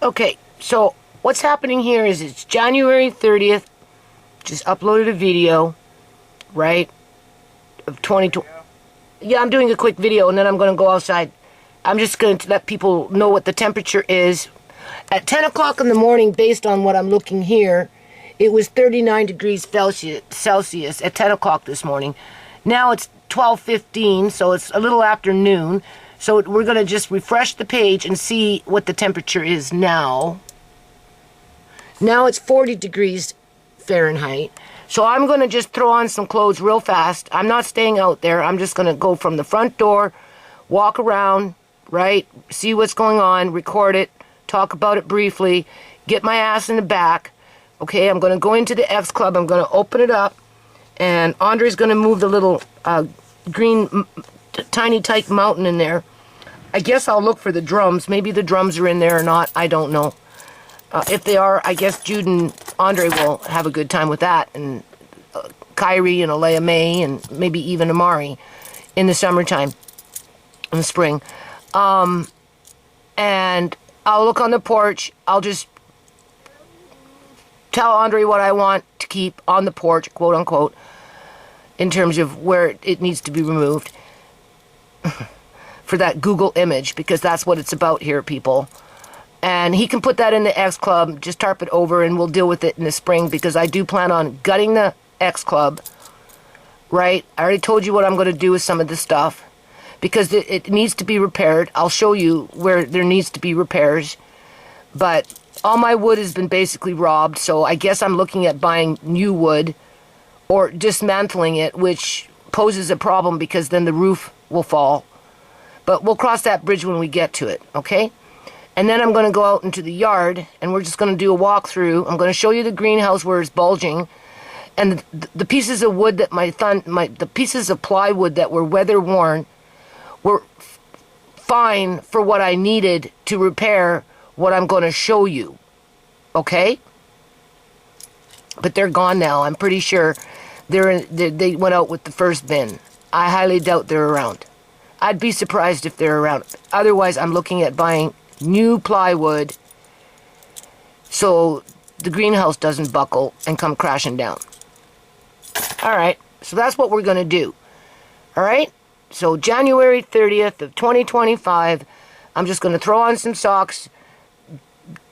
Okay, so what's happening here is it's January 30th. Just uploaded a video, right, of 2020. Yeah, I'm doing a quick video, and then I'm going to go outside. I'm just going to let people know what the temperature is. At 10 o'clock in the morning, based on what I'm looking here, it was 39 degrees Celsius at 10 o'clock this morning. Now it's 12:15, so it's a little after noon. So we're going to just refresh the page and see what the temperature is now. Now it's 40 degrees Fahrenheit. So I'm going to just throw on some clothes real fast. I'm not staying out there. I'm just going to go from the front door, walk around, right, see what's going on, record it, talk about it briefly, get my ass in the back. Okay, I'm going to go into the X Club. I'm going to open it up, and Andre's going to move the little green tiny tyke mountain in there. I guess I'll look for the drums. Maybe the drums are in there or not. I don't know. If they are, I guess Jude and Andre will have a good time with that, and Kyrie and Alea May, and maybe even Amari in the summertime, in the spring. And I'll look on the porch. I'll just tell Andre what I want to keep on the porch, quote unquote, in terms of where it needs to be removed for that Google image, because that's what it's about here, people. And he can put that in the X Club, just tarp it over, and we'll deal with it in the spring, because I do plan on gutting the X Club, right? I already told you what I'm going to do with some of the stuff, because it needs to be repaired. I'll show you where there needs to be repairs. But all my wood has been basically robbed, so I guess I'm looking at buying new wood or dismantling it, which poses a problem because then the roof will fall. But we'll cross that bridge when we get to it, okay? And then I'm going to go out into the yard, and we're just going to do a walkthrough. I'm going to show you the greenhouse where it's bulging, and the pieces of wood that the pieces of plywood that were weather worn were fine for what I needed to repair what I'm going to show you, okay? But they're gone now. I'm pretty sure they went out with the first bin. I highly doubt they're around. I'd be surprised if they're around. Otherwise, I'm looking at buying new plywood so the greenhouse doesn't buckle and come crashing down. Alright, so that's what we're going to do. Alright, so January 30th of 2025, I'm just going to throw on some socks,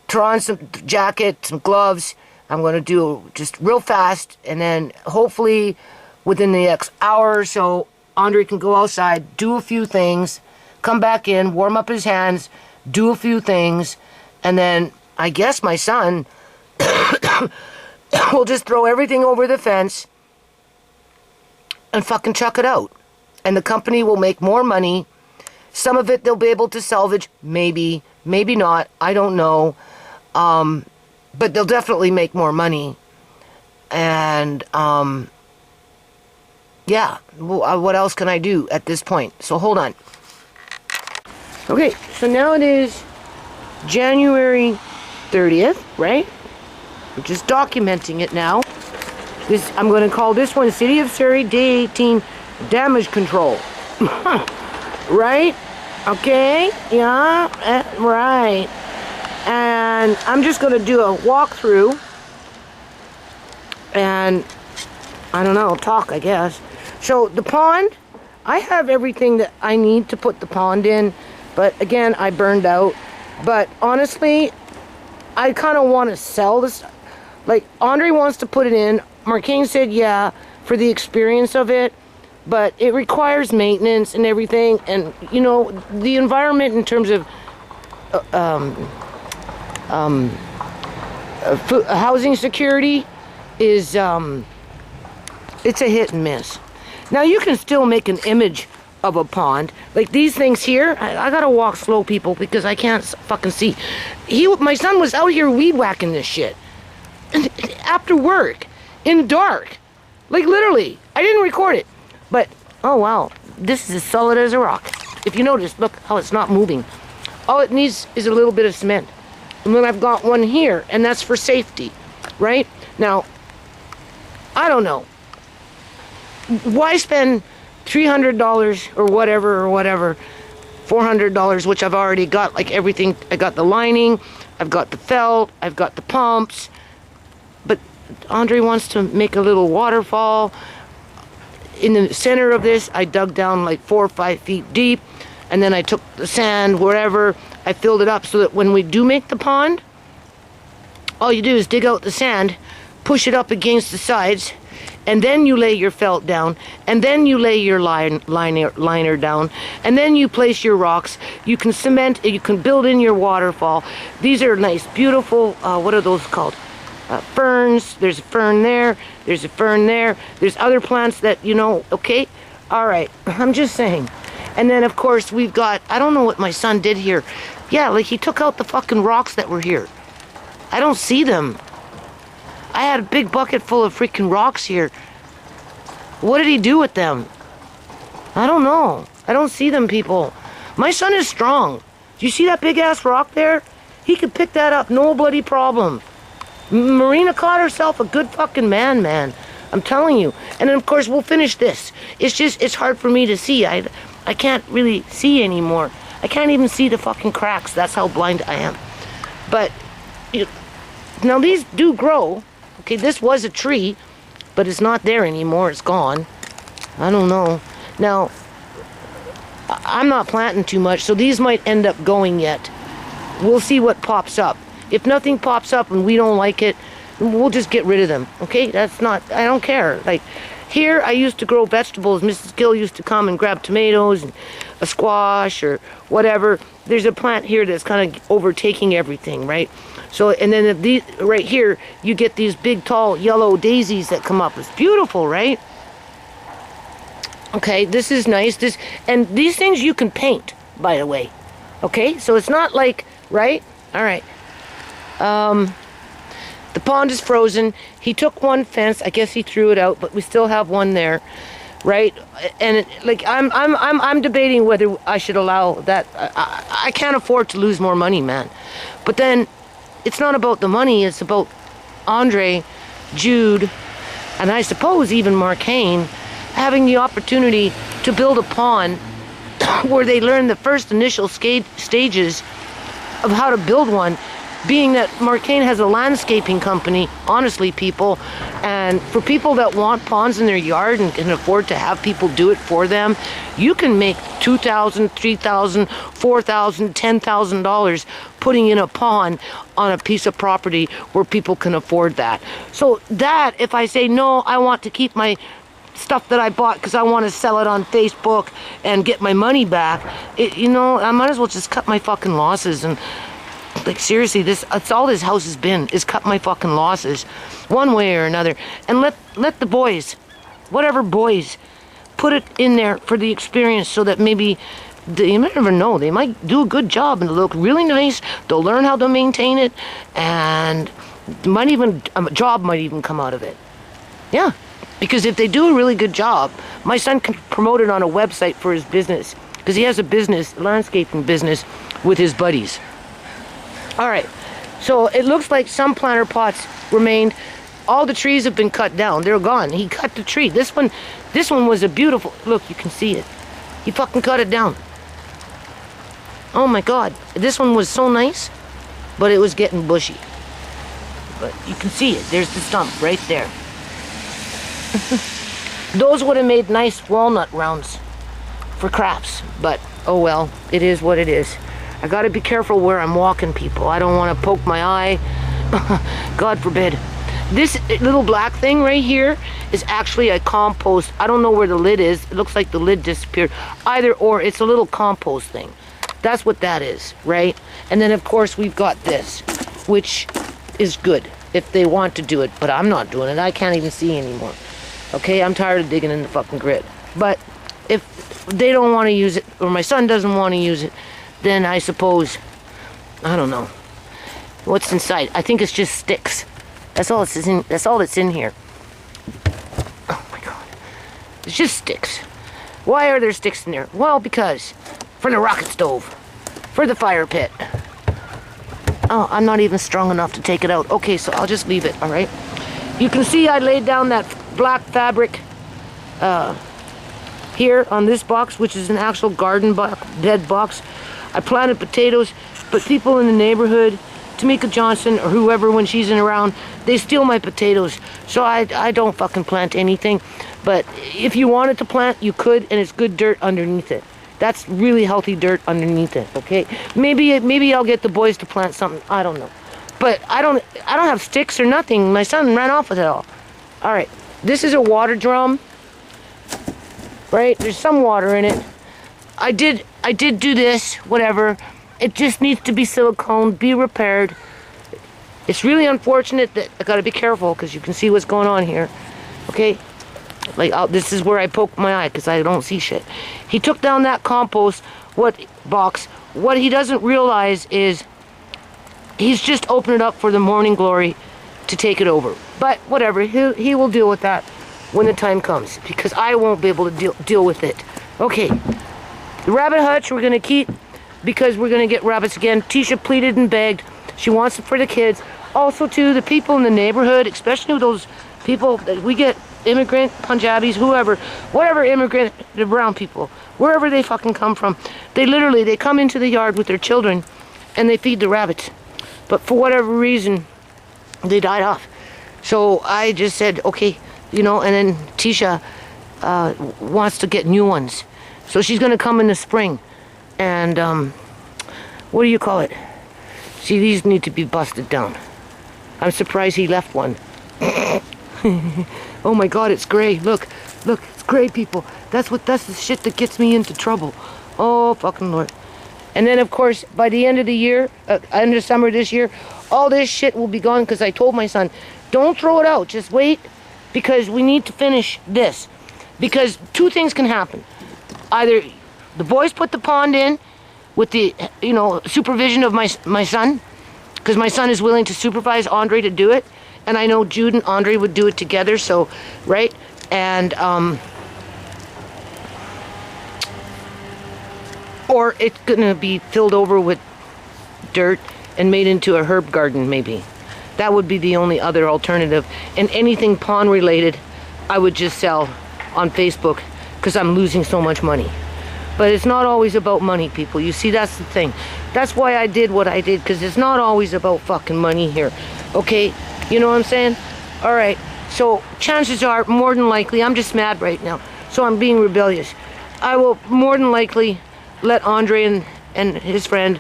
throw on some jacket, some gloves. I'm going to do just real fast, and then hopefully within the next hour or so, Andre can go outside, do a few things, come back in, warm up his hands, do a few things, and then I guess my son will just throw everything over the fence and fucking chuck it out. And the company will make more money. Some of it they'll be able to salvage, maybe, maybe not, I don't know. But they'll definitely make more money. And, yeah, what else can I do at this point? So hold on. Okay, so now it is January 30th, right? I'm just documenting it now. I'm going to call this one City of Surrey Day 18 Damage Control. Right? Okay? Yeah? Right. And I'm just going to do a walkthrough. And, I don't know, talk, I guess. So, the pond, I have everything that I need to put the pond in. But again, I burned out. But honestly, I kind of want to sell this. Like, Andre wants to put it in. Marcane said, yeah, for the experience of it. But it requires maintenance and everything. And, you know, the environment in terms of housing security is, it's a hit and miss. Now, you can still make an image of a pond. Like these things here, I gotta walk slow, people, because I can't fucking see. My son was out here weed whacking this shit. After work. In the dark. Like literally. I didn't record it. But, oh wow. This is as solid as a rock. If you notice, look how it's not moving. All it needs is a little bit of cement. And then I've got one here, and that's for safety. Right? Now, I don't know. Why spend $300 or whatever, $400, which I've already got, like everything. I got the lining, I've got the felt, I've got the pumps. But Andre wants to make a little waterfall. In the center of this, I dug down like 4 or 5 feet deep, and then I took the sand, wherever, I filled it up so that when we do make the pond, all you do is dig out the sand, push it up against the sides, and then you lay your felt down, and then you lay your liner down, and then you place your rocks. You can cement, you can build in your waterfall. These are nice, beautiful, what are those called? Ferns. There's a fern there, there's a fern there, there's other plants that, you know, okay? Alright, I'm just saying. And then, of course, we've got, I don't know what my son did here. Yeah, like he took out the fucking rocks that were here. I don't see them. I had a big bucket full of freaking rocks here. What did he do with them? I don't know. I don't see them, people. My son is strong. Do you see that big ass rock there? He could pick that up, no bloody problem. Marina caught herself a good fucking man. I'm telling you. And then, of course, we'll finish this. It's just, it's hard for me to see. I can't really see anymore. I can't even see the fucking cracks. That's how blind I am. But, now these do grow. Okay, this was a tree, but it's not there anymore. It's gone. I don't know. Now, I'm not planting too much, so these might end up going yet. We'll see what pops up. If nothing pops up and we don't like it, we'll just get rid of them. Okay, that's not, I don't care. Like, here I used to grow vegetables. Mrs. Gill used to come and grab tomatoes and a squash or whatever. There's a plant here that's kind of overtaking everything, right? So, and then these, right here, you get these big, tall, yellow daisies that come up. It's beautiful, right? Okay, this is nice. And these things you can paint, by the way. Okay, so it's not like, right? All right. The pond is frozen. He took one fence. I guess he threw it out, but we still have one there, right? And I'm debating whether I should allow that. I can't afford to lose more money, man. But then, it's not about the money. It's about Andre, Jude, and I suppose even Mark Hain having the opportunity to build a pond where they learn the first initial stages of how to build one. Being that Mark Hain has a landscaping company, honestly, people, and for people that want ponds in their yard and can afford to have people do it for them, you can make $2,000, $3,000, $4,000, $10,000 putting in a pond on a piece of property where people can afford that. So that, if I say, no, I want to keep my stuff that I bought because I want to sell it on Facebook and get my money back, I might as well just cut my fucking losses. And like, seriously, it's all this house has been, is cut my fucking losses one way or another. And let the boys, whatever boys, put it in there for the experience so that maybe, you never know, they might do a good job and look really nice. They'll learn how to maintain it, and a job might even come out of it. Yeah, because if they do a really good job, my son can promote it on a website for his business, because he has a business, landscaping business, with his buddies. All right, so it looks like some planter pots remained. All the trees have been cut down. They're gone. He cut the tree. This one was a beautiful, look, you can see it. He fucking cut it down. Oh my God, this one was so nice, but it was getting bushy. But you can see it. There's the stump right there. Those would have made nice walnut rounds for crafts, but oh well, it is what it is. I gotta be careful where I'm walking, people. I don't want to poke my eye. God forbid. This little black thing right here is actually a compost. I don't know where the lid is. It looks like the lid disappeared. Either or, it's a little compost thing. That's what that is, right? And then, of course, we've got this, which is good if they want to do it, but I'm not doing it. I can't even see anymore. Okay, I'm tired of digging in the fucking grid. But if they don't want to use it, or my son doesn't want to use it, then I suppose, I don't know. What's inside? I think it's just sticks. That's all that's in here. Oh my God. It's just sticks. Why are there sticks in there? Well, because for the rocket stove, for the fire pit. Oh, I'm not even strong enough to take it out. Okay, so I'll just leave it, all right? You can see I laid down that black fabric here on this box, which is an actual garden bed box. I planted potatoes, but people in the neighborhood Tamika Johnson or whoever, when she's in around, they steal my potatoes. So I don't fucking plant anything. But if you wanted to plant, you could, and it's good dirt underneath it. That's really healthy dirt underneath it, okay? Maybe I'll get the boys to plant something. I don't know. But I don't have sticks or nothing. My son ran off with it all. All right. This is a water drum. Right? There's some water in it. I did do this, whatever. It just needs to be silicone, be repaired. It's really unfortunate that I got to be careful because you can see what's going on here. Okay? Like, this is where I poke my eye because I don't see shit. He took down that compost box. What he doesn't realize is he's just opened it up for the morning glory to take it over. But whatever, he will deal with that when the time comes because I won't be able to deal with it. Okay, the rabbit hutch we're going to keep because we're going to get rabbits again. Tisha pleaded and begged. She wants it for the kids. Also, too, the people in the neighborhood, especially those people that we get, immigrant, Punjabis, whatever immigrant, the brown people, wherever they fucking come from, they come into the yard with their children and they feed the rabbits. But for whatever reason, they died off. So I just said, okay, and then Tisha wants to get new ones. So she's going to come in the spring. And, what do you call it? See, these need to be busted down. I'm surprised he left one. Oh my God, it's gray. Look, it's gray, people. That's the shit that gets me into trouble. Oh, fucking Lord. And then, of course, by the end of the year, end of summer this year, all this shit will be gone because I told my son, don't throw it out. Just wait because we need to finish this. Because two things can happen. Either the boys put the pond in with the, supervision of my son, because my son is willing to supervise Andre to do it. And I know Jude and Andre would do it together, so, right? And, or it's gonna be filled over with dirt and made into a herb garden, maybe. That would be the only other alternative. And anything pond related, I would just sell on Facebook, because I'm losing so much money. But it's not always about money, people. You see, that's the thing. That's why I did what I did, because it's not always about fucking money here, okay? You know what I'm saying? All right. So chances are, more than likely, I'm just mad right now. So I'm being rebellious. I will more than likely let Andre and his friend,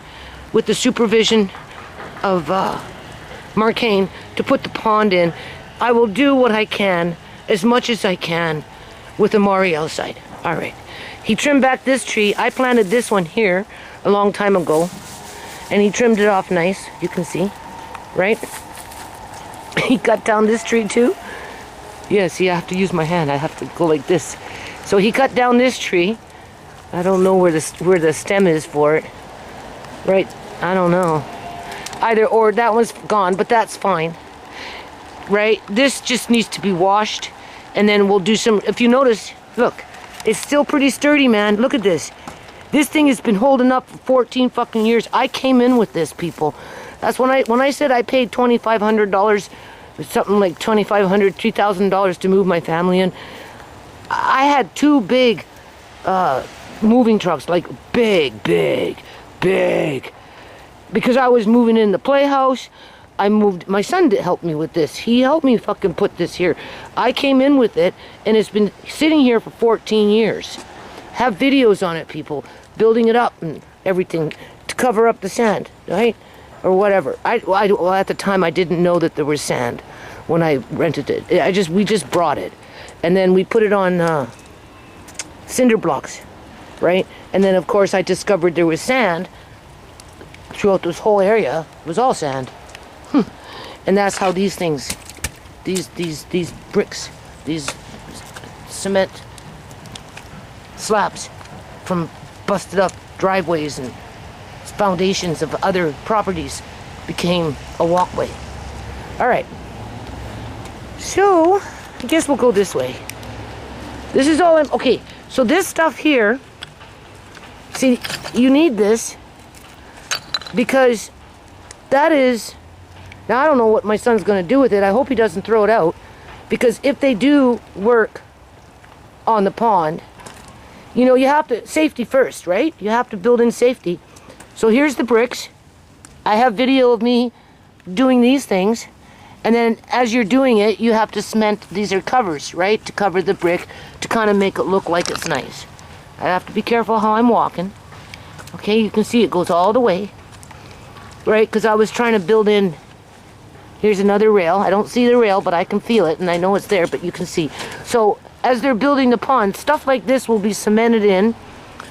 with the supervision of Marcane, to put the pond in. I will do what I can, as much as I can, with Amari outside. All right. He trimmed back this tree. I planted this one here a long time ago. And he trimmed it off nice, you can see. Right? He cut down this tree too. Yeah, see, I have to use my hand. I have to go like this. So he cut down this tree. I don't know where the stem is for it. Right? I don't know. Either or, that one's gone, but that's fine. Right? This just needs to be washed. And then we'll do some, if you notice, look, it's still pretty sturdy, man. Look at this. This thing has been holding up for 14 fucking years. I came in with this, people. That's when I said I paid $2,500, something like $2,500, $3,000 to move my family in. I had two big moving trucks, like big. Because I was moving in the playhouse. My son did help me with this. He helped me fucking put this here. I came in with it, and it's been sitting here for 14 years. Have videos on it, people. Building it up and everything to cover up the sand, right? Or whatever. Well, at the time, I didn't know that there was sand when I rented it. We just brought it. And then we put it on cinder blocks, right? And then, of course, I discovered there was sand throughout this whole area. It was all sand. And that's how these things, these bricks, these cement slabs from busted up driveways and foundations of other properties became a walkway. All right. So, I guess we'll go this way. This is all okay, so this stuff here, see, you need this because that is, now I don't know what my son's going to do with it. I hope he doesn't throw it out, because if they do work on the pond, you have to, safety first, right? You have to build in safety. So here's the bricks. I have video of me doing these things, and then as you're doing it, you have to cement. These are covers, right, to cover the brick to kind of make it look like it's nice. I have to be careful how I'm walking. Okay, you can see it goes all the way, right, because I was trying to build in. Here's another rail. I don't see the rail, but I can feel it, and I know it's there, but you can see. So as they're building the pond, stuff like this will be cemented in,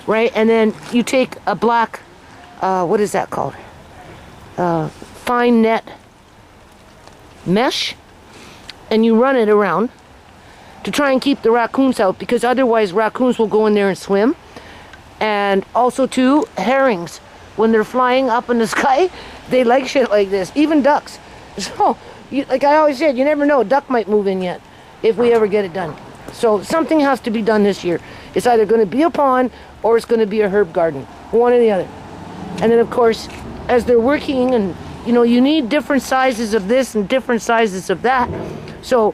right, and then you take a black, what is that called? Fine net mesh, and you run it around to try and keep the raccoons out, because otherwise raccoons will go in there and swim. And also too, herrings, when they're flying up in the sky, they like shit like this, even ducks. So like I always said, you never know, a duck might move in yet if we ever get it done. So something has to be done this year. It's either going to be a pond or it's going to be a herb garden, one or the other. And then of course, as they're working, and you need different sizes of this and different sizes of that. So,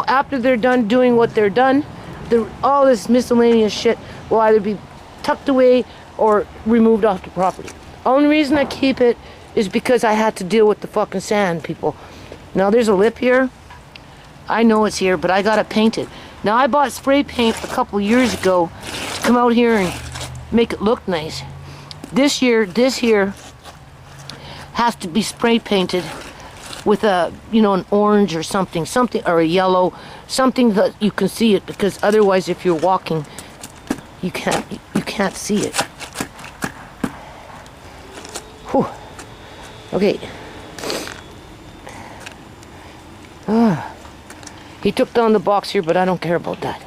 after they're done doing what they're done, all this miscellaneous shit will either be tucked away or removed off the property. Only reason I keep it is because I had to deal with the fucking sand, people. Now there's a lip here. I know it's here, but I got it painted. Now I bought spray paint a couple years ago to come out here and make it look nice. This year, this here has to be spray painted with a, an orange or something, or a yellow, something that you can see it, because otherwise if you're walking, you can't see it. Whew. Okay. He took down the box here, but I don't care about that.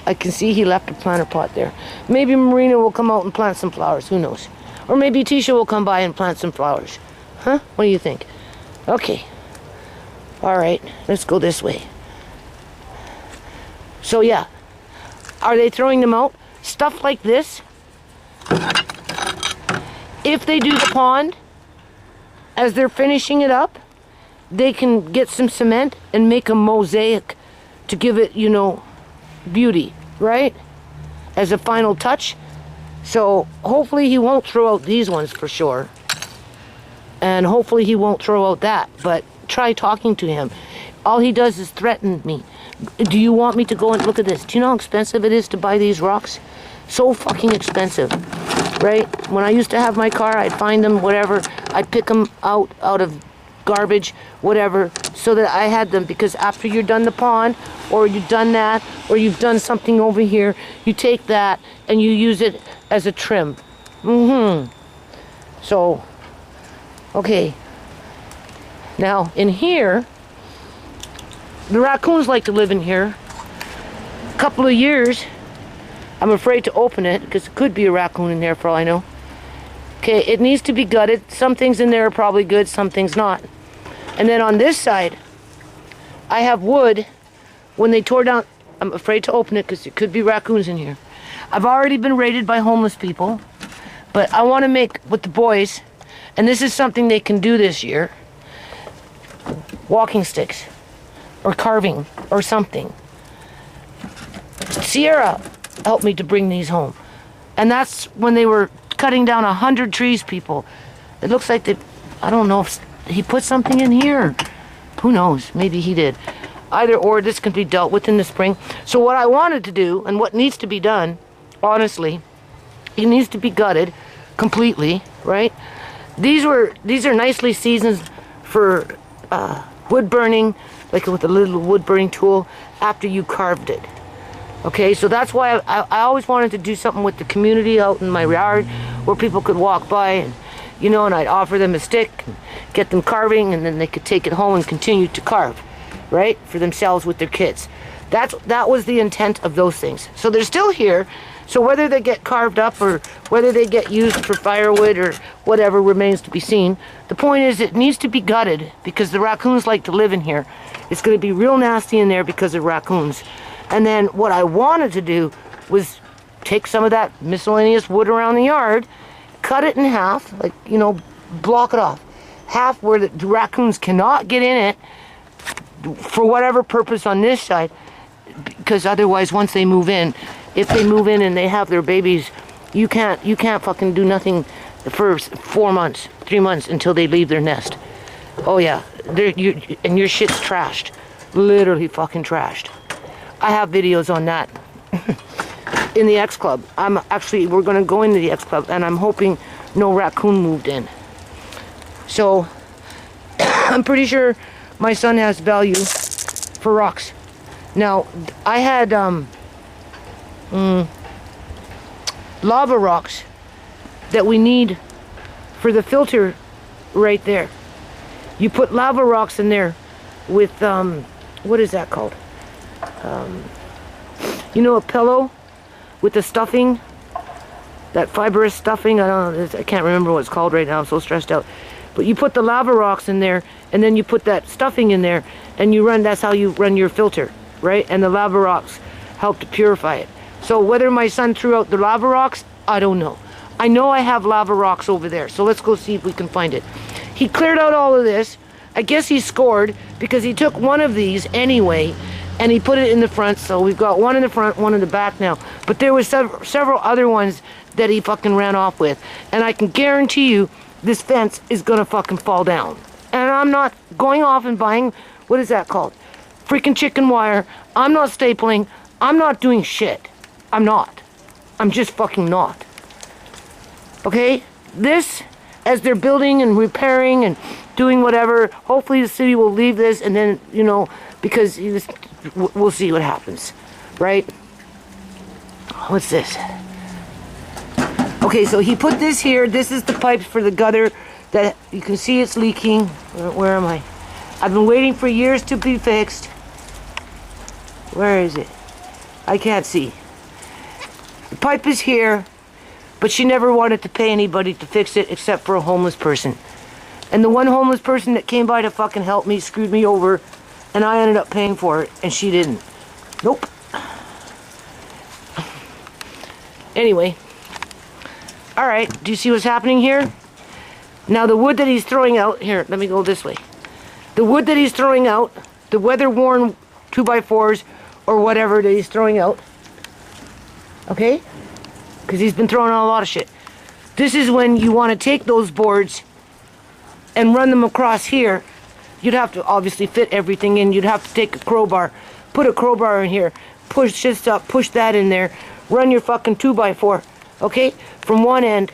I can see he left a planter pot there. Maybe Marina will come out and plant some flowers, who knows? Or maybe Tisha will come by and plant some flowers. Huh? What do you think? Okay. Alright, let's go this way. So yeah, are they throwing them out? Stuff like this, if they do the pond, as they're finishing it up, they can get some cement and make a mosaic to give it, beauty, right? As a final touch. So hopefully he won't throw out these ones for sure. And hopefully he won't throw out that. But try talking to him. All he does is threaten me. Do you want me to go and look at this? Do you know how expensive it is to buy these rocks? So fucking expensive, right? When I used to have my car, I'd find them, whatever. I'd pick them out of garbage, whatever, so that I had them, because after you're done the pond, or you've done that, or you've done something over here, you take that and you use it as a trim. So, okay. Now, in here, the raccoons like to live in here. A couple of years, I'm afraid to open it, because it could be a raccoon in there for all I know. Okay, it needs to be gutted. Some things in there are probably good, some things not. And then on this side, I have wood. When they tore down, I'm afraid to open it because there could be raccoons in here. I've already been raided by homeless people, but I want to make, with the boys, and this is something they can do this year, walking sticks, or carving, or something. Sierra helped me to bring these home. And that's when they were cutting down 100 trees, people. It looks like they, I don't know if he put something in here. Who knows? Maybe he did. Either or, this can be dealt with in the spring. So what I wanted to do, and what needs to be done, honestly, it needs to be gutted completely, right? These are nicely seasoned for wood burning, like with a little wood burning tool, after you carved it. Okay, so that's why I always wanted to do something with the community out in my yard, where people could walk by and, and I'd offer them a stick, and get them carving, and then they could take it home and continue to carve, right, for themselves with their kids. That was the intent of those things. So they're still here. So whether they get carved up or whether they get used for firewood or whatever remains to be seen. The point is, it needs to be gutted because the raccoons like to live in here. It's going to be real nasty in there because of raccoons. And then what I wanted to do was take some of that miscellaneous wood around the yard, cut it in half, like, block it off. Half where the raccoons cannot get in it for whatever purpose on this side, because otherwise once they move in, if they move in and they have their babies, you can't fucking do nothing for 4 months, 3 months until they leave their nest. Oh yeah, and your shit's trashed. Literally fucking trashed. I have videos on that. In the X Club. We're gonna go into the X Club, and I'm hoping no raccoon moved in. So, I'm pretty sure my son has value for rocks. Now, I had lava rocks that we need for the filter right there. You put lava rocks in there with, what is that called? You know, a pillow with the stuffing, that fibrous stuffing. I can't remember what it's called right now. I'm so stressed out. But you put the lava rocks in there, and then you put that stuffing in there, and that's how you run your filter, right? And the lava rocks help to purify it. So whether my son threw out the lava rocks, I don't know. I know I have lava rocks over there, so let's go see if we can find it. He cleared out all of this. I guess he scored because he took one of these anyway, and he put it in the front. So we've got one in the front, one in the back now. But there was several other ones that he fucking ran off with. And I can guarantee you this fence is gonna fucking fall down. And I'm not going off and buying, what is that called? Freaking chicken wire. I'm not stapling. I'm not doing shit. I'm not. I'm just fucking not. Okay? This, as they're building and repairing and doing whatever, hopefully the city will leave this, and then, you know, because we'll see what happens, right? What's this? Okay, so he put this here. This is the pipes for the gutter that you can see it's leaking. Where am I? I've been waiting for years to be fixed. Where is it? I can't see. The pipe is here, but she never wanted to pay anybody to fix it except for a homeless person. And the one homeless person that came by to fucking help me screwed me over, and I ended up paying for it, and she didn't. Nope. Anyway. Alright, do you see what's happening here? Now the wood that he's throwing out, here, let me go this way. The wood that he's throwing out, the weather-worn 2x4s, or whatever that he's throwing out, okay? Because he's been throwing out a lot of shit. This is when you want to take those boards and run them across here. You'd have to obviously fit everything in. You'd have to take a crowbar, put a crowbar in here, push this up, push that in there, run your fucking 2x4, okay? From one end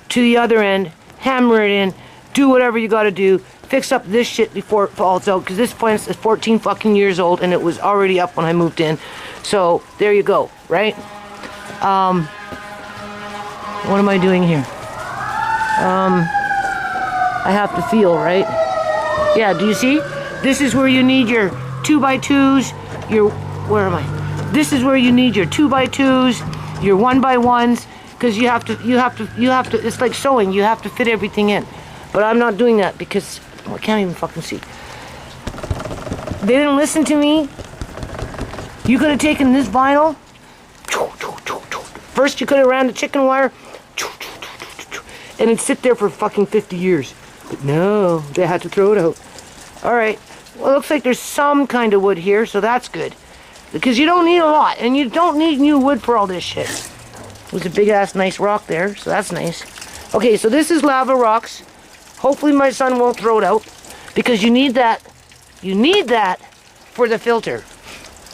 to the other end, hammer it in, do whatever you gotta do, fix up this shit before it falls out, because this fence is 14 fucking years old, and it was already up when I moved in. So, there you go, right? What am I doing here? I have to feel, right? Yeah, do you see? This is where you need your 2x2s, where am I? This is where you need your 2x2s, your 1x1s, because you have to, it's like sewing, you have to fit everything in. But I'm not doing that because, I can't even fucking see. They didn't listen to me. You could have taken this vinyl. First you could have ran the chicken wire, and it'd sit there for fucking 50 years. But no, they had to throw it out. Alright, well it looks like there's some kind of wood here, so that's good. Because you don't need a lot, and you don't need new wood for all this shit. There's a big ass nice rock there, so that's nice. Okay, so this is lava rocks. Hopefully my son won't throw it out, because you need that. You need that for the filter.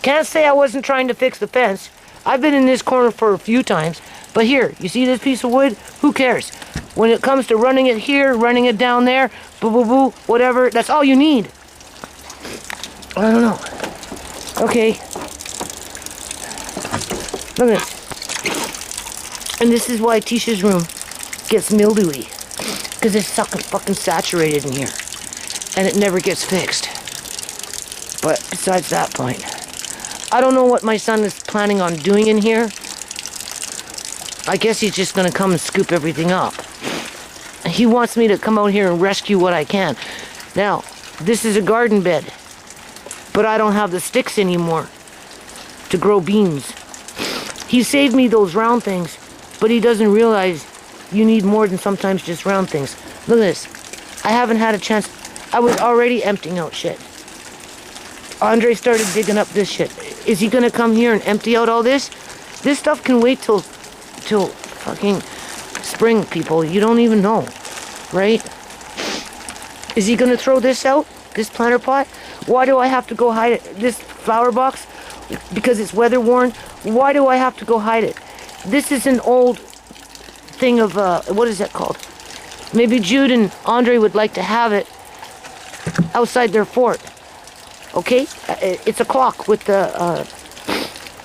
Can't say I wasn't trying to fix the fence. I've been in this corner for a few times, but here, you see this piece of wood? Who cares? When it comes to running it here, running it down there, boo boo boo, whatever, that's all you need. I don't know. Okay. Look at this. And this is why Tisha's room gets mildewy. Because it's fucking saturated in here. And it never gets fixed. But besides that point, I don't know what my son is planning on doing in here. I guess he's just going to come and scoop everything up. He wants me to come out here and rescue what I can. Now, this is a garden bed. But I don't have the sticks anymore to grow beans. He saved me those round things, but he doesn't realize you need more than sometimes just round things. Look at this. I haven't had a chance. I was already emptying out shit. Andre started digging up this shit. Is he gonna come here and empty out all this? This stuff can wait till fucking spring, people. You don't even know, right? Is he going to throw this out? This planter pot? Why do I have to go hide it? This flower box? Because it's weather worn? Why do I have to go hide it? This is an old thing of, what is that called? Maybe Jude and Andre would like to have it outside their fort. Okay? It's a clock with the,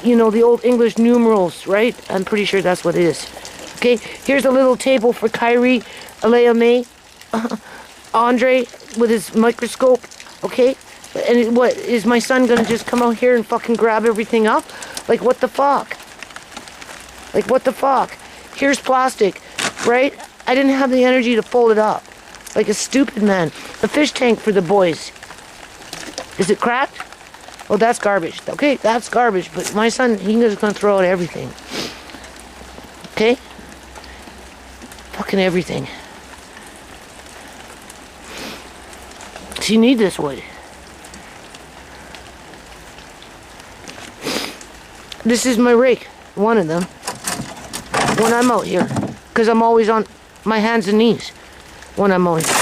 you know, the old English numerals, right? I'm pretty sure that's what it is. Okay? Here's a little table for Kyrie, Alea May, Andre with his microscope. Okay? And what, is my son gonna just come out here and fucking grab everything up? Like, what the fuck? Like, what the fuck? Here's plastic, right? I didn't have the energy to fold it up. Like a stupid man. A fish tank for the boys. Is it cracked? Oh, that's garbage. Okay, that's garbage. But my son, he's just gonna throw out everything. Okay? Fucking everything. So you need this wood. This is my rake. One of them. When I'm out here. Because I'm always on my hands and knees when I'm out here.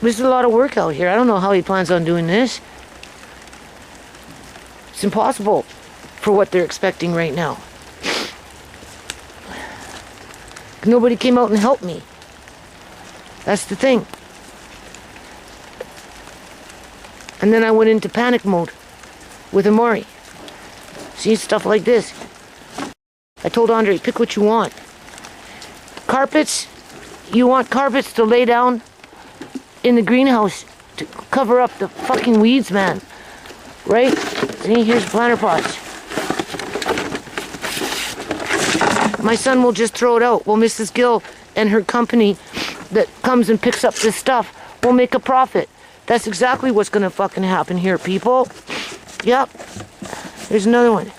This is a lot of work out here. I don't know how he plans on doing this. It's impossible for what they're expecting right now. Nobody came out and helped me. That's the thing. And then I went into panic mode with Amari. See, stuff like this. I told Andre, pick what you want. Carpets, you want carpets to lay down in the greenhouse to cover up the fucking weeds, man. Right? See, here's planter pots. My son will just throw it out. Well, Mrs. Gill and her company that comes and picks up this stuff will make a profit. That's exactly what's gonna fucking happen here, people. Yep. There's another one.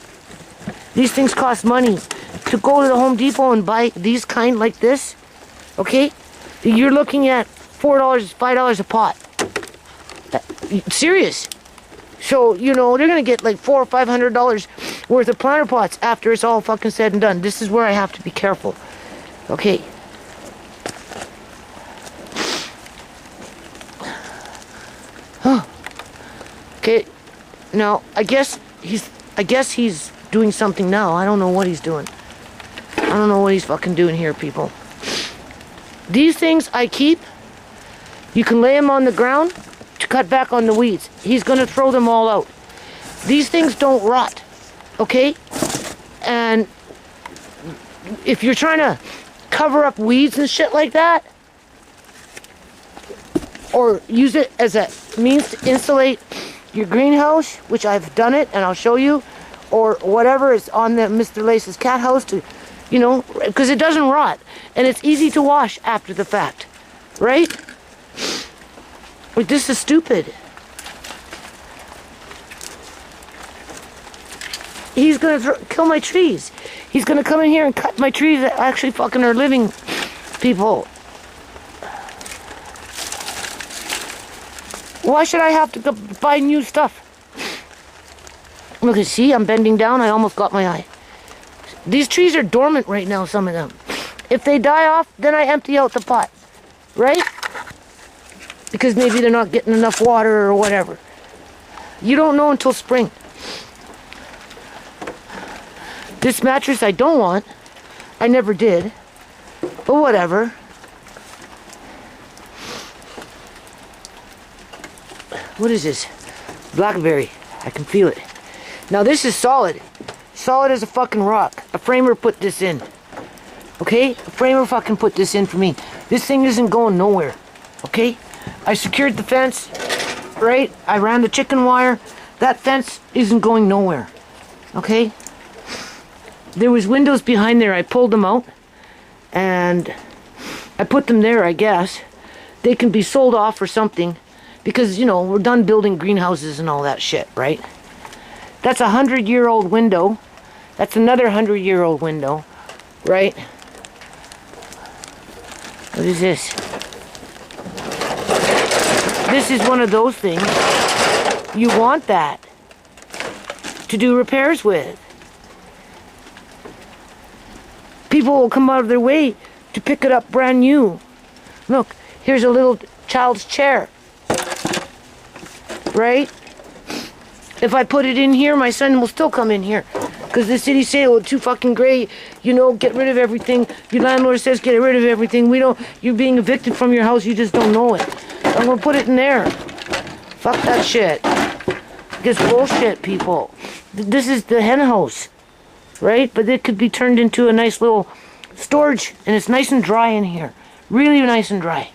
These things cost money. To go to the Home Depot and buy these kind like this, okay? You're looking at $4, $5 a pot. Serious. So, you know, they're gonna get like $400 or $500 worth of planter pots after it's all fucking said and done. This is where I have to be careful. Okay. Okay. Now, I guess he's doing something now. I don't know what he's doing. I don't know what he's fucking doing here, people. These things I keep. You can lay them on the ground to cut back on the weeds. He's gonna throw them all out. These things don't rot, okay? And if you're trying to cover up weeds and shit like that, or use it as a means to insulate your greenhouse, which I've done it and I'll show you, or whatever is on the Mr. Lace's cat house to, you know, because it doesn't rot and it's easy to wash after the fact, right? But this is stupid. He's gonna kill my trees. He's gonna come in here and cut my trees that actually fucking are living people. Why should I have to go buy new stuff? Look, see, I'm bending down. I almost got my eye. These trees are dormant right now, some of them. If they die off, then I empty out the pot. Right? Because maybe they're not getting enough water or whatever. You don't know until spring. This mattress I don't want. I never did. But whatever. What is this? Blackberry. I can feel it. Now this is solid. Solid as a fucking rock. A framer put this in. Okay? A framer fucking put this in for me. This thing isn't going nowhere. Okay? I secured the fence. Right? I ran the chicken wire. That fence isn't going nowhere. Okay? There was windows behind there. I pulled them out. And I put them there, I guess. They can be sold off or something. Because, you know, we're done building greenhouses and all that shit, right? That's a 100-year-old window. That's another 100-year-old window, right? What is this? This is one of those things. You want that to do repairs with. People will come out of their way to pick it up brand new. Look, Here's a little child's chair. Right? If I put it in here, my son will still come in here. Because the city say, well, too fucking great, you know, get rid of everything. Your landlord says get rid of everything. You're being evicted from your house, you just don't know it. I'm gonna put it in there. Fuck that shit. It's bullshit, people. This is the hen house, right? But it could be turned into a nice little storage, and it's nice and dry in here. Really nice and dry.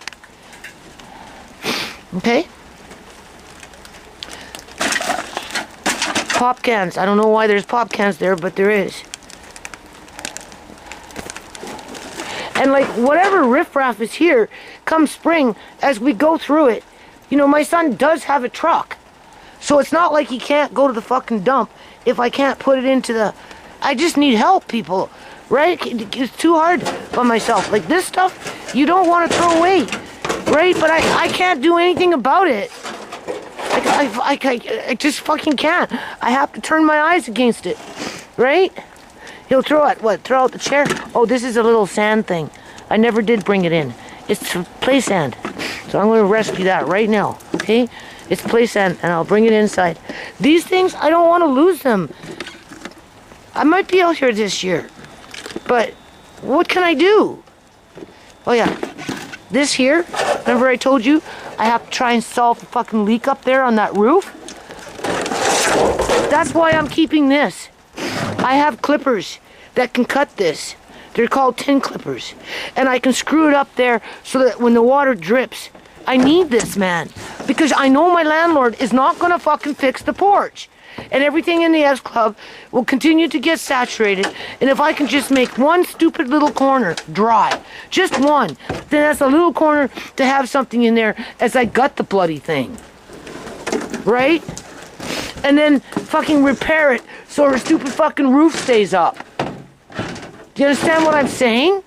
Okay? Pop cans. I don't know why there's pop cans there, but there is. And like whatever riffraff is here, come spring, as we go through it, you know, my son does have a truck. So it's not like he can't go to the fucking dump if I can't put it into the... I just need help, people, right? It's too hard by myself. Like this stuff, you don't want to throw away, right? But I can't do anything about it. I just fucking can't. I have to turn my eyes against it, right? He'll throw it, what, throw out the chair? Oh, this is a little sand thing. I never did bring it in. It's play sand. So I'm going to rescue that right now, okay? It's play sand, and I'll bring it inside. These things, I don't want to lose them. I might be out here this year, but what can I do? Oh yeah, this here, remember I told you I have to try and solve the fucking leak up there on that roof? That's why I'm keeping this. I have clippers that can cut this. They're called tin clippers. And I can screw it up there so that when the water drips, I need this, man. Because I know my landlord is not gonna fucking fix the porch. And everything in the S Club will continue to get saturated. And if I can just make one stupid little corner dry, just one, then that's a little corner to have something in there as I gut the bloody thing. Right? And then fucking repair it so her stupid fucking roof stays up. Do you understand what I'm saying?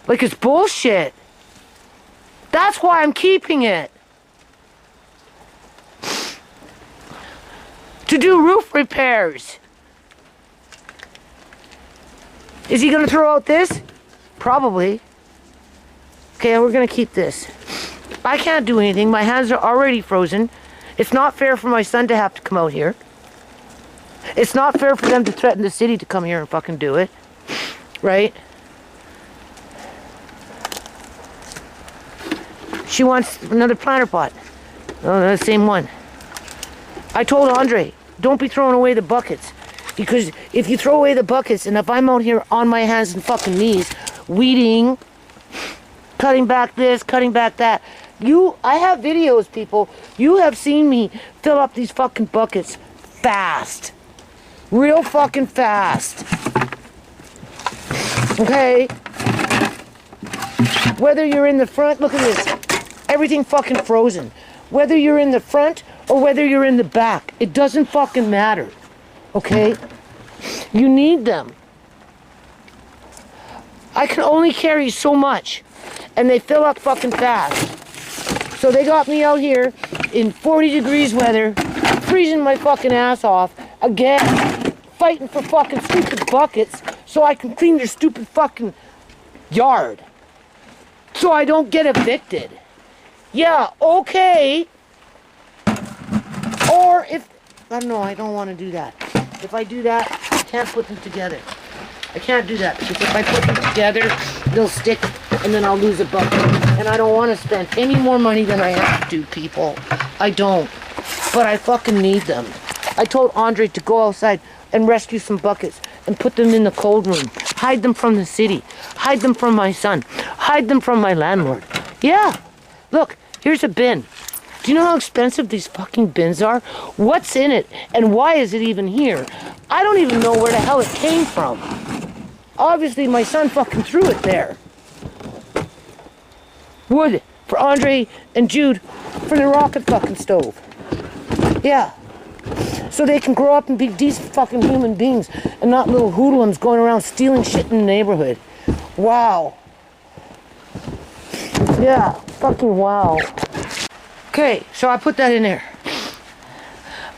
Like, it's bullshit. That's why I'm keeping it. To do roof repairs. Is he gonna throw out this? Probably. Okay, we're gonna keep this. I can't do anything. My hands are already frozen. It's not fair for my son to have to come out here. It's not fair for them to threaten the city to come here and fucking do it. Right? She wants another planter pot. Oh, the same one. I told Andre, don't be throwing away the buckets. Because if you throw away the buckets, and if I'm out here on my hands and fucking knees, weeding, cutting back this, cutting back that. I have videos, people. You have seen me fill up these fucking buckets fast. Real fucking fast. Okay? Whether you're in the front, look at this. Everything fucking frozen. Whether you're in the front or whether you're in the back, it doesn't fucking matter. Okay? You need them. I can only carry so much, and they fill up fucking fast. So they got me out here in 40 degrees weather, freezing my fucking ass off, again, fighting for fucking stupid buckets so I can clean their stupid fucking yard. So I don't get evicted. Yeah, okay. Or if, I don't know, I don't want to do that. If I do that, I can't put them together. I can't do that, because if I put them together, they'll stick, and then I'll lose a bucket. And I don't want to spend any more money than I have to, people. I don't. But I fucking need them. I told Andre to go outside and rescue some buckets and put them in the cold room. Hide them from the city. Hide them from my son. Hide them from my landlord. Yeah. Look, here's a bin. Do you know how expensive these fucking bins are? What's in it? And why is it even here? I don't even know where the hell it came from. Obviously, my son fucking threw it there. Wood for Andre and Jude for the rocket fucking stove. Yeah. So they can grow up and be decent fucking human beings and not little hoodlums going around stealing shit in the neighborhood. Wow. Yeah, fucking wow. Okay, so I put that in there.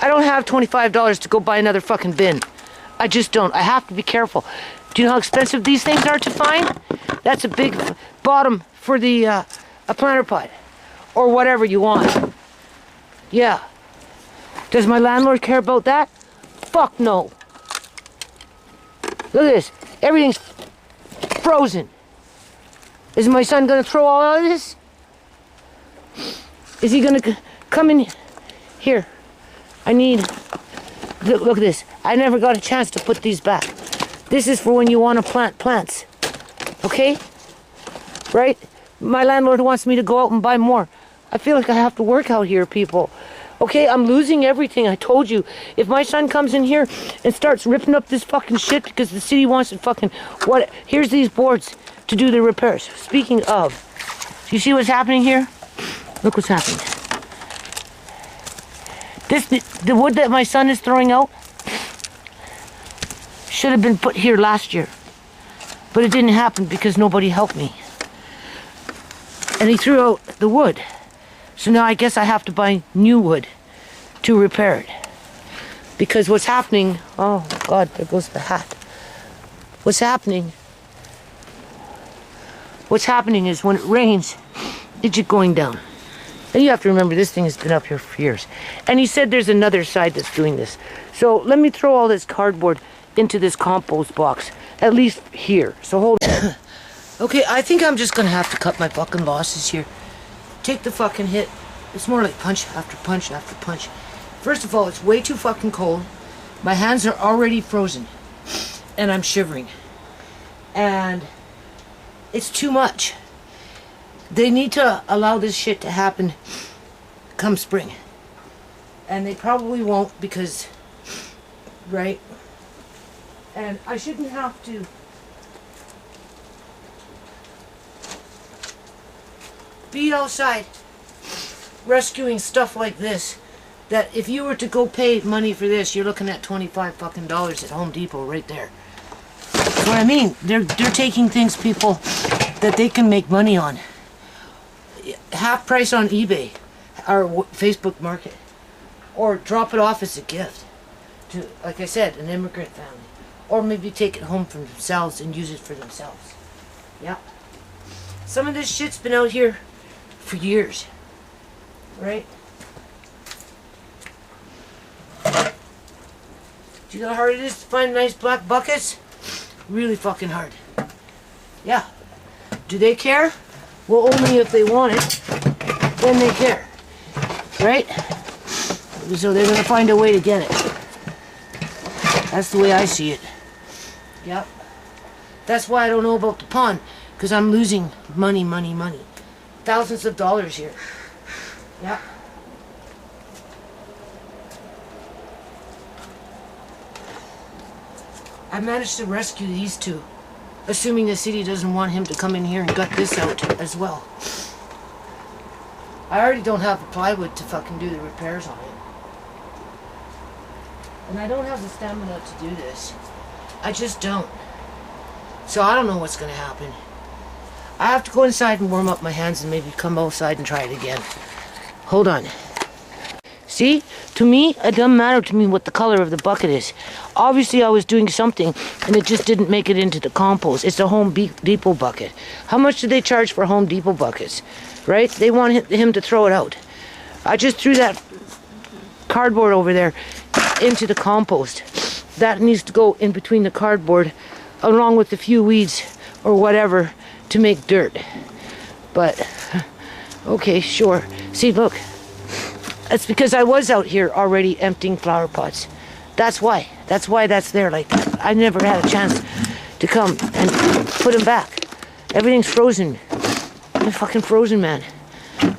I don't have $25 to go buy another fucking bin. I just don't. I have to be careful. Do you know how expensive these things are to find? That's a big bottom for the a planter pot or whatever you want. Yeah. Does my landlord care about that? Fuck no. Look at this. Everything's frozen. Is my son gonna throw all of this? Is he gonna come in here? I need, look at this. I never got a chance to put these back. This is for when you want to plant plants. Okay? Right? My landlord wants me to go out and buy more. I feel like I have to work out here, people. Okay, I'm losing everything. I told you. If my son comes in here and starts ripping up this fucking shit because the city wants to fucking... What? Here's these boards to do the repairs. Speaking of, you see what's happening here? Look what's happening. The wood that my son is throwing out should have been put here last year. But it didn't happen because nobody helped me. And he threw out the wood. So now I guess I have to buy new wood to repair it. Because what's happening... Oh, God, there goes the hat. What's happening is when it rains, it's just going down. And you have to remember, this thing has been up here for years. And he said there's another side that's doing this. So let me throw all this cardboard into this compost box. At least here. So hold on. Okay, I think I'm just going to have to cut my fucking losses here. Take the fucking hit. It's more like punch after punch after punch. First of all, it's way too fucking cold. My hands are already frozen. And I'm shivering. And it's too much. They need to allow this shit to happen come spring. And they probably won't because... Right? And I shouldn't have to... be outside rescuing stuff like this, that if you were to go pay money for this, you're looking at $25 fucking at Home Depot right there. That's what I mean. They're taking things, people, that they can make money on. Half price on eBay or Facebook Market, or drop it off as a gift to, like I said, an immigrant family, or maybe take it home for themselves and use it for themselves. Yeah. Some of this shit's been out here for years, right? Do you know how hard it is to find nice black buckets? Really fucking hard. Yeah. Do they care? Well, only if they want it, then they care. Right? So they're gonna find a way to get it. That's the way I see it. Yep. That's why I don't know about the pond, because I'm losing money. Thousands of dollars here. Yeah. I managed to rescue these two, assuming the city doesn't want him to come in here and gut this out as well. I already don't have the plywood to fucking do the repairs on it. And I don't have the stamina to do this. I just don't. So I don't know what's going to happen. I have to go inside and warm up my hands and maybe come outside and try it again. Hold on. See? To me, it doesn't matter to me what the color of the bucket is. Obviously, I was doing something and it just didn't make it into the compost. It's a Home Depot bucket. How much do they charge for Home Depot buckets? Right? They want him to throw it out. I just threw that cardboard over there into the compost. That needs to go in between the cardboard along with a few weeds or whatever to make dirt. But okay, sure. See, look, that's because I was out here already emptying flower pots. That's why that's there like that. I never had a chance to come and put them back. Everything's frozen. I'm fucking frozen, man.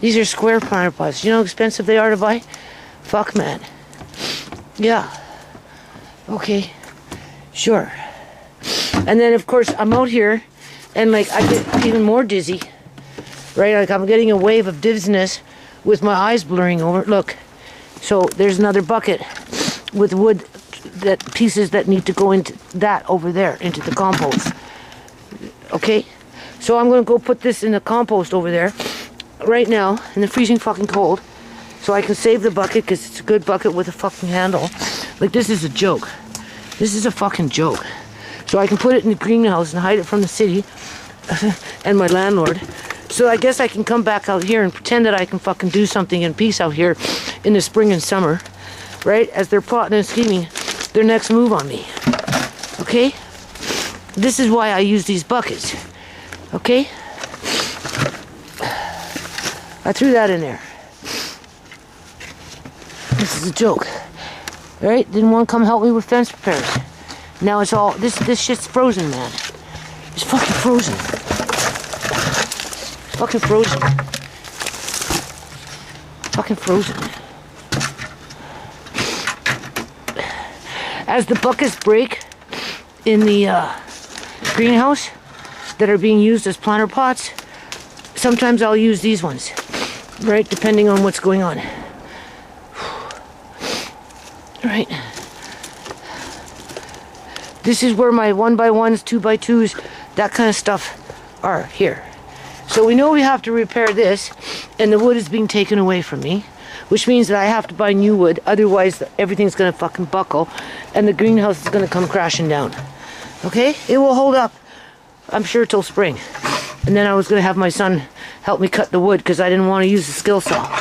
These are square flower pots. You know how expensive they are to buy? Fuck, man. Yeah. Okay, sure. And then of course I'm out here and like I get even more dizzy, right? Like I'm getting a wave of dizziness with my eyes blurring over. Look, so there's another bucket with wood, that pieces that need to go into that over there, into the compost. Okay, so I'm gonna go put this in the compost over there right now in the freezing fucking cold, so I can save the bucket because it's a good bucket with a fucking handle. Like, this is a joke. This is a fucking joke. So I can put it in the greenhouse and hide it from the city and my landlord. So So I guess I can come back out here and pretend that I can fucking do something in peace out here in the spring and summer, right? As they're plotting and scheming their next move on me. Okay? This is why I use these buckets. Okay? I threw that in there. This is a joke. Right? Didn't want to come help me with fence repairs. Now it's all, this shit's frozen, man. It's fucking frozen. Fucking frozen. Fucking frozen. As the buckets break in the greenhouse that are being used as planter pots, sometimes I'll use these ones, right? Depending on what's going on. Right. This is where my 1x1s, 2x2s, that kind of stuff are here. So we know we have to repair this, and the wood is being taken away from me, which means that I have to buy new wood, otherwise everything's gonna fucking buckle, and the greenhouse is gonna come crashing down. Okay? It will hold up, I'm sure, till spring. And then I was gonna have my son help me cut the wood, because I didn't want to use the skill saw,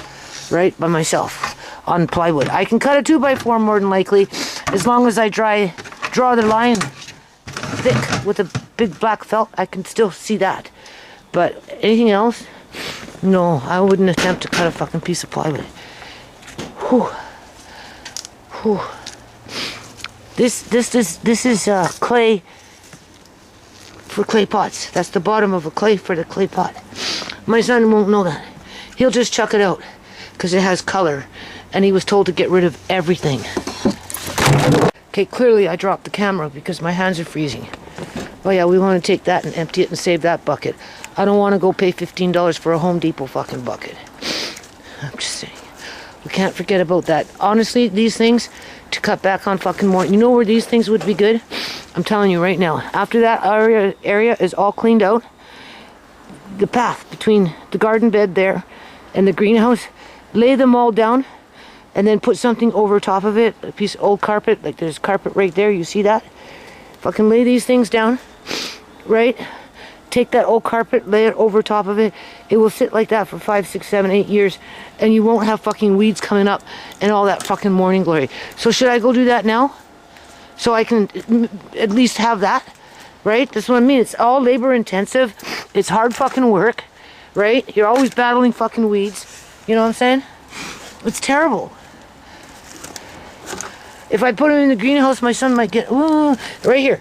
right, by myself on plywood. I can cut a 2x4 more than likely, as long as I draw the line thick with a big black felt. I can still see that. But anything else, no, I wouldn't attempt to cut a fucking piece of plywood. Whew. Whew. This is clay for clay pots. That's the bottom of a clay for the clay pot. My son won't know that. He'll just chuck it out because it has color, and he was told to get rid of everything. Okay, clearly I dropped the camera because my hands are freezing. Oh yeah, we want to take that and empty it and save that bucket. I don't want to go pay $15 for a Home Depot fucking bucket. I'm just saying. We can't forget about that. Honestly, these things, to cut back on fucking more. You know where these things would be good? I'm telling you right now. After that area is all cleaned out, the path between the garden bed there and the greenhouse, lay them all down and then put something over top of it. A piece of old carpet, like there's carpet right there. You see that? Fucking lay these things down, right? Take that old carpet, lay it over top of it. It will sit like that for 5, 6, 7, 8 years, and you won't have fucking weeds coming up and all that fucking morning glory. So should I go do that now? So I can at least have that, right? That's what I mean. It's all labor intensive. It's hard fucking work, right? You're always battling fucking weeds. You know what I'm saying? It's terrible. If I put him in the greenhouse, my son might get, ooh, right here.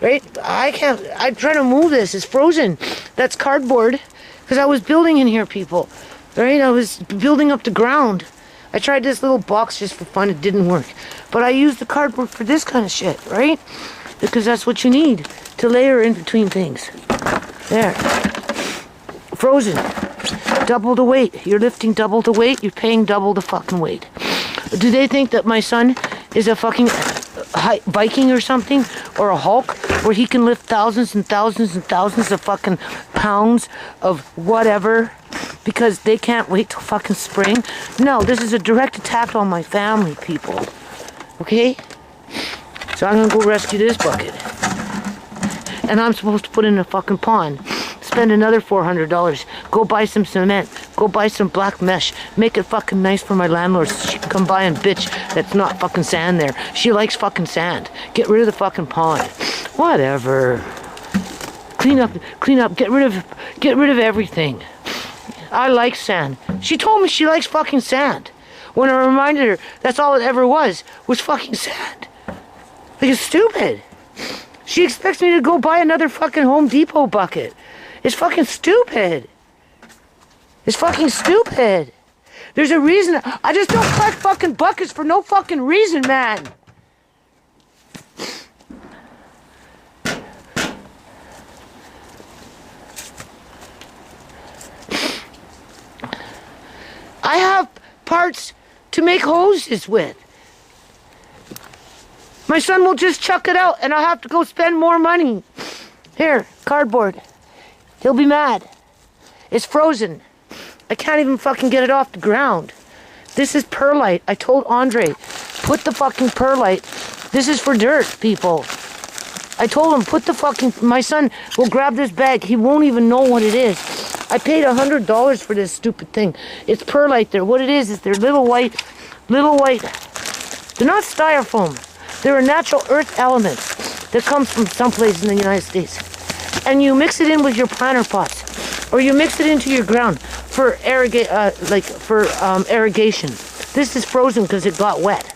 Right? I'm trying to move this. It's frozen. That's cardboard. Because I was building in here, people. Right? I was building up the ground. I tried this little box just for fun. It didn't work. But I used the cardboard for this kind of shit, right? Because that's what you need to layer in between things. There. Frozen. Double the weight. You're lifting double the weight. You're paying double the fucking weight. Do they think that my son is a fucking Viking or something, or a Hulk, where he can lift thousands and thousands and thousands of fucking pounds of whatever because they can't wait till fucking spring? No, this is a direct attack on my family, people. Okay? So I'm gonna go rescue this bucket. And I'm supposed to put in a fucking pond. Spend another $400. Go buy some cement. Go buy some black mesh. Make it fucking nice for my landlord so she can come by and bitch that's not fucking sand there. She likes fucking sand. Get rid of the fucking pond. Whatever. Clean up, get rid of everything. I like sand. She told me she likes fucking sand. When I reminded her that's all it ever was fucking sand. Like, it's stupid. She expects me to go buy another fucking Home Depot bucket. It's fucking stupid. It's fucking stupid. There's a reason. I just don't collect fucking buckets for no fucking reason, man. I have parts to make hoses with. My son will just chuck it out and I'll have to go spend more money. Here, cardboard. He'll be mad. It's frozen. I can't even fucking get it off the ground. This is perlite. I told Andre, put the fucking perlite. This is for dirt, people. I told him, put the fucking... My son will grab this bag. He won't even know what it is. I paid $100 for this stupid thing. It's perlite there. What it is they're little white, they're not styrofoam. They're a natural earth element that comes from someplace in the United States. And you mix it in with your planter pots, or you mix it into your ground for irrigation. This is frozen because it got wet.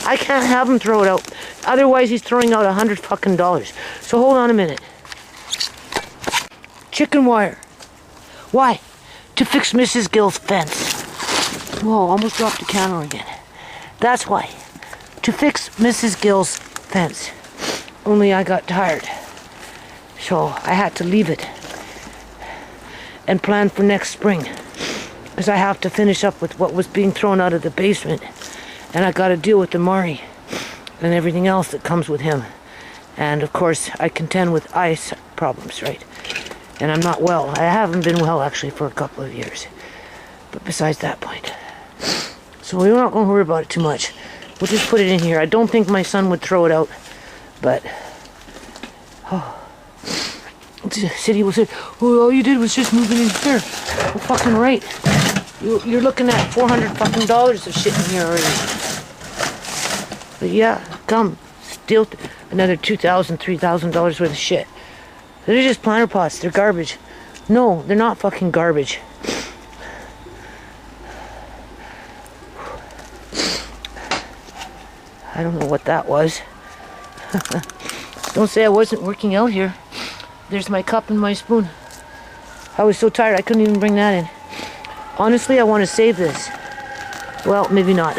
I can't have him throw it out. Otherwise, he's throwing out $100 fucking. So hold on a minute. Chicken wire. Why? To fix Mrs. Gill's fence. Whoa, almost dropped the camera again. That's why. To fix Mrs. Gill's fence. Only I got tired. So I had to leave it and plan for next spring. Because I have to finish up with what was being thrown out of the basement. And I got to deal with the Murray and everything else that comes with him. And of course, I contend with ice problems, right? And I'm not well. I haven't been well, actually, for a couple of years. But besides that point. So we're not going to worry about it too much. We'll just put it in here. I don't think my son would throw it out. But, City will say, oh, all you did was just move it in here. Well, fucking right. You're looking at $400 fucking of shit in here already. But yeah, come. Steal another $2,000, $3,000 worth of shit. They're just planter pots. They're garbage. No, they're not fucking garbage. I don't know what that was. Don't say I wasn't working out here. There's my cup and my spoon. I was so tired I couldn't even bring that in. Honestly, I want to save this. Well, maybe not.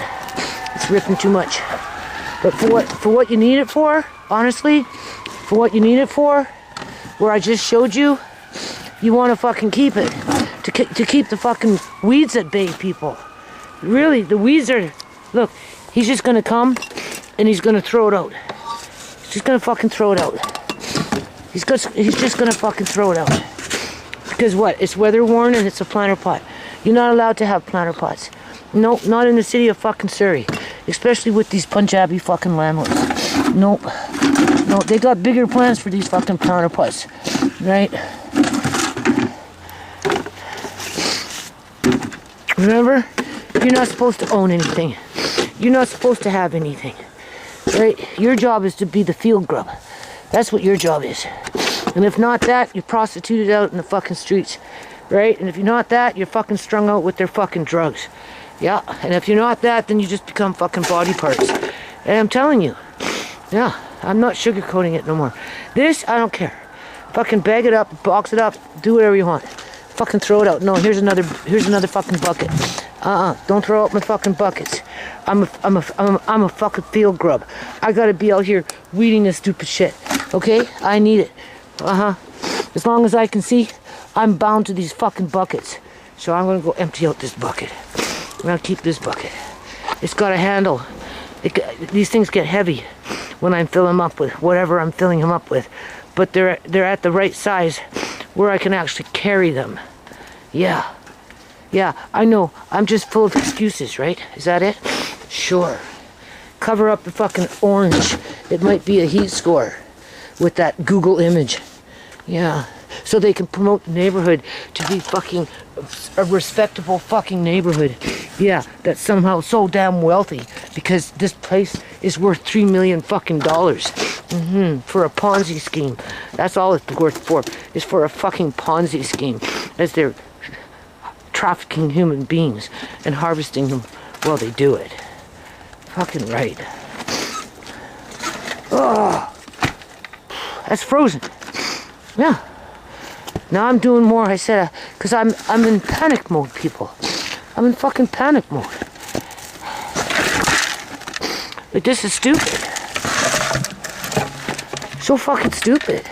It's ripping too much. But for what you need it for, honestly, for what you need it for, where I just showed you, you want to fucking keep it. To keep the fucking weeds at bay, people. Really, the weeds are... Look, he's just going to come and he's going to throw it out. He's just going to fucking throw it out. He's just going to fucking throw it out. Because what? It's weather worn and it's a planter pot. You're not allowed to have planter pots. Nope, not in the city of fucking Surrey. Especially with these Punjabi fucking landlords. Nope. No, they got bigger plans for these fucking planter pots. Right? Remember? You're not supposed to own anything. You're not supposed to have anything. Right? Your job is to be the field grub. That's what your job is. And if not that, you're prostituted out in the fucking streets. Right? And if you're not that, you're fucking strung out with their fucking drugs. Yeah. And if you're not that, then you just become fucking body parts. And I'm telling you. Yeah. I'm not sugarcoating it no more. This, I don't care. Fucking bag it up, box it up, do whatever you want. Fucking throw it out. No, here's another fucking bucket. Don't throw out my fucking buckets. I'm a fucking field grub. I gotta be out here weeding this stupid shit. Okay? I need it. As long as I can see, I'm bound to these fucking buckets. So I'm gonna go empty out this bucket. I'm gonna keep this bucket. It's got a handle. These things get heavy when I'm filling them up with whatever I'm filling them up with. But they're at the right size where I can actually carry them. Yeah. Yeah, I know. I'm just full of excuses, right? Is that it? Sure. Cover up the fucking orange. It might be a heat score with that Google image. Yeah. So they can promote the neighborhood to be fucking a respectable fucking neighborhood. Yeah, that's somehow so damn wealthy because this place is worth $3 million fucking dollars. For a Ponzi scheme. That's all it's worth for. Is for a fucking Ponzi scheme. As they're trafficking human beings and harvesting them while they do it. Fucking right. Oh, that's frozen. Yeah. Now I'm doing more, I said, because I'm in panic mode, people. I'm in fucking panic mode. But this is stupid. So fucking stupid.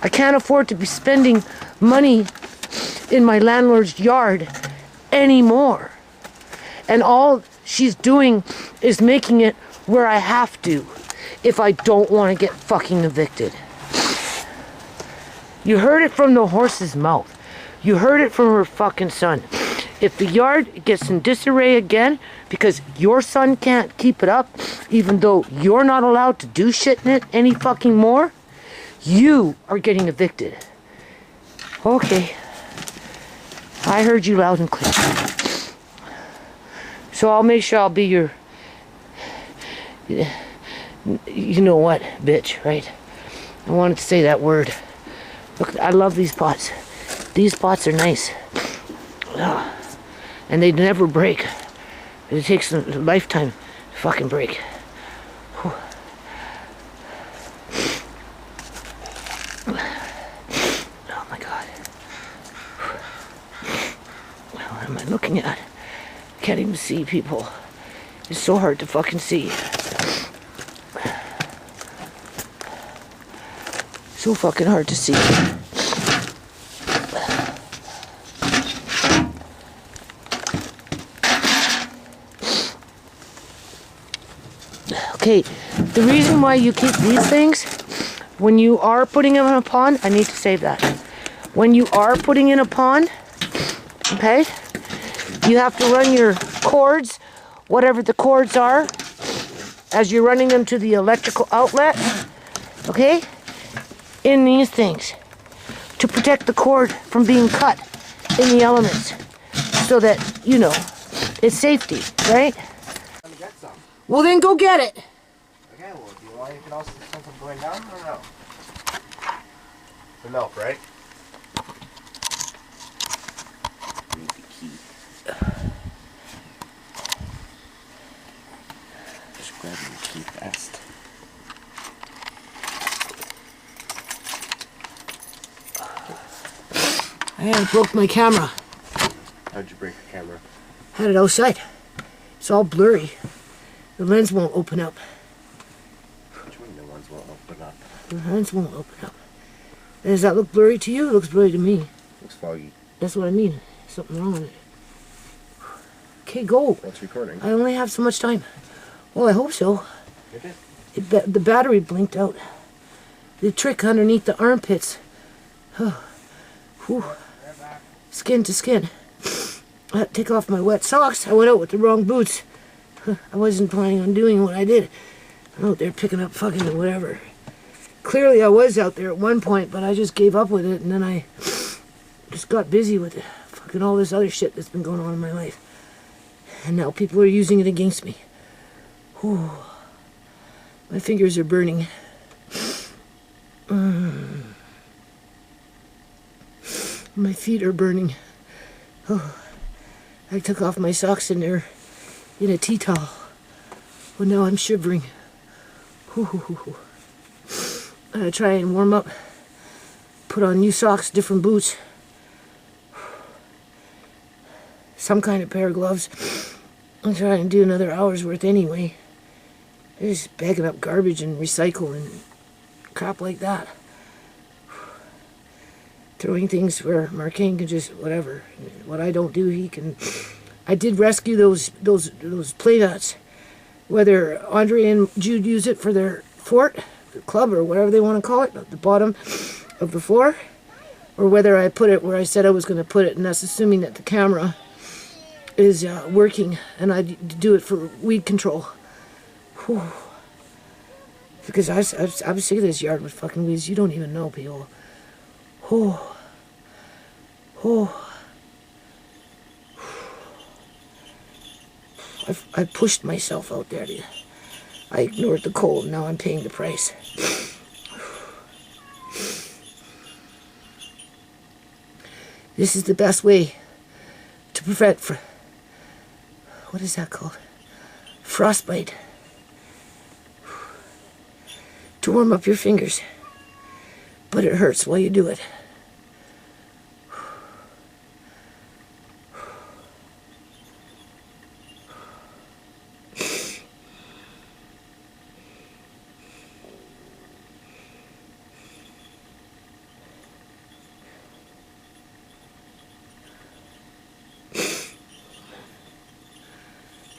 I can't afford to be spending money in my landlord's yard anymore. And all she's doing is making it where I have to if I don't want to get fucking evicted. You heard it from the horse's mouth. You heard it from her fucking son. If the yard gets in disarray again because your son can't keep it up, even though you're not allowed to do shit in it any fucking more, you are getting evicted. Okay. I heard you loud and clear. So I'll make sure I'll be your... You know what, bitch, right? I wanted to say that word. Look, I love these pots. These pots are nice. And they never break. It takes a lifetime to fucking break. Whew. Oh my God. What am I looking at? Can't even see, people. It's so hard to fucking see. So fucking hard to see. Okay, the reason why you keep these things, when you are putting them in a pond, I need to save that. When you are putting in a pond, okay, you have to run your cords, whatever the cords are, as you're running them to the electrical outlet, okay, in these things, to protect the cord from being cut in the elements, so that, you know, it's safety, right? Well, then go get it. Okay, well, do you want anything else since I'm going down, or no? The milk, right? Just grab your key fast. I broke my camera. How'd you break your camera? Had it outside. It's all blurry. The lens won't open up. Which one? The ones won't open up. The lens won't open up. And does that look blurry to you? It looks blurry to me. Looks foggy. That's what I mean. Something wrong with it. Okay, go. Well, it's recording. I only have so much time. Well, I hope so. Okay. The battery blinked out. The trick underneath the armpits. Oh. Whew. Skin to skin. I had to take off my wet socks. I went out with the wrong boots. I wasn't planning on doing what I did. I'm out there picking up fucking whatever. Clearly I was out there at one point, but I just gave up with it, and then I just got busy with it. Fucking all this other shit that's been going on in my life. And now people are using it against me. Whew. My fingers are burning. My feet are burning. Oh. I took off my socks in there in a tea towel. Well, now I'm shivering. I try and warm up. Put on new socks, different boots. Some kind of pair of gloves. I'm trying to do another hour's worth anyway. They're just bagging up garbage and recycle and crap like that. Throwing things where Marquin can just whatever. What I don't do, he can. I did rescue those play nuts. Whether Andre and Jude use it for their fort, the club, or whatever they want to call it, at the bottom of the floor, or whether I put it where I said I was going to put it, and that's assuming that the camera is working, and I do it for weed control. Whew. Because I'm sick of this yard with fucking weeds. You don't even know, people. Oh. Oh. I pushed myself out there. I ignored the cold. Now I'm paying the price. This is the best way to prevent what is that called? Frostbite. To warm up your fingers. But it hurts while you do it.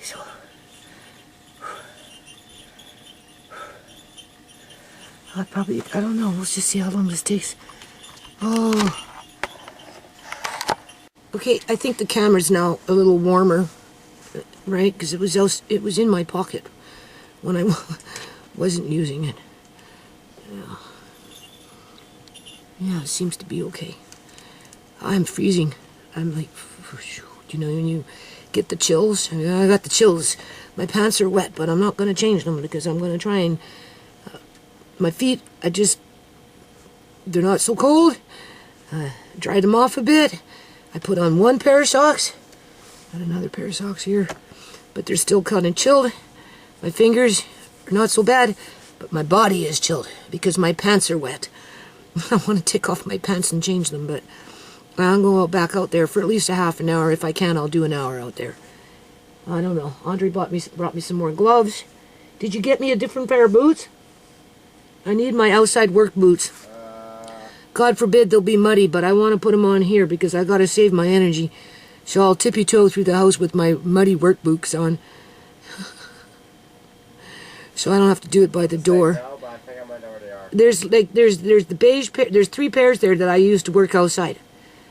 So, I don't know, let's just see how long this takes. Oh. Okay, I think the camera's now a little warmer, right? Because it was in my pocket when I wasn't using it. Yeah, it seems to be okay. I'm freezing. I'm like, you know, when you get the chills. I got the chills. My pants are wet, but I'm not going to change them because I'm going to try and... my feet, they're not so cold. Dried them off a bit. I put on one pair of socks. Got another pair of socks here. But they're still kind of chilled. My fingers are not so bad, but my body is chilled because my pants are wet. I want to take off my pants and change them, but I'm going back out there for at least a half an hour. If I can, I'll do an hour out there. I don't know. Andre brought me some more gloves. Did you get me a different pair of boots? I need my outside work boots. God forbid they'll be muddy, but I want to put them on here because I got to save my energy. So I'll tippy-toe through the house with my muddy work boots on. So I don't have to do it by the door. No, but I think I might know where they are. There's the beige pair. There's 3 pairs there that I use to work outside.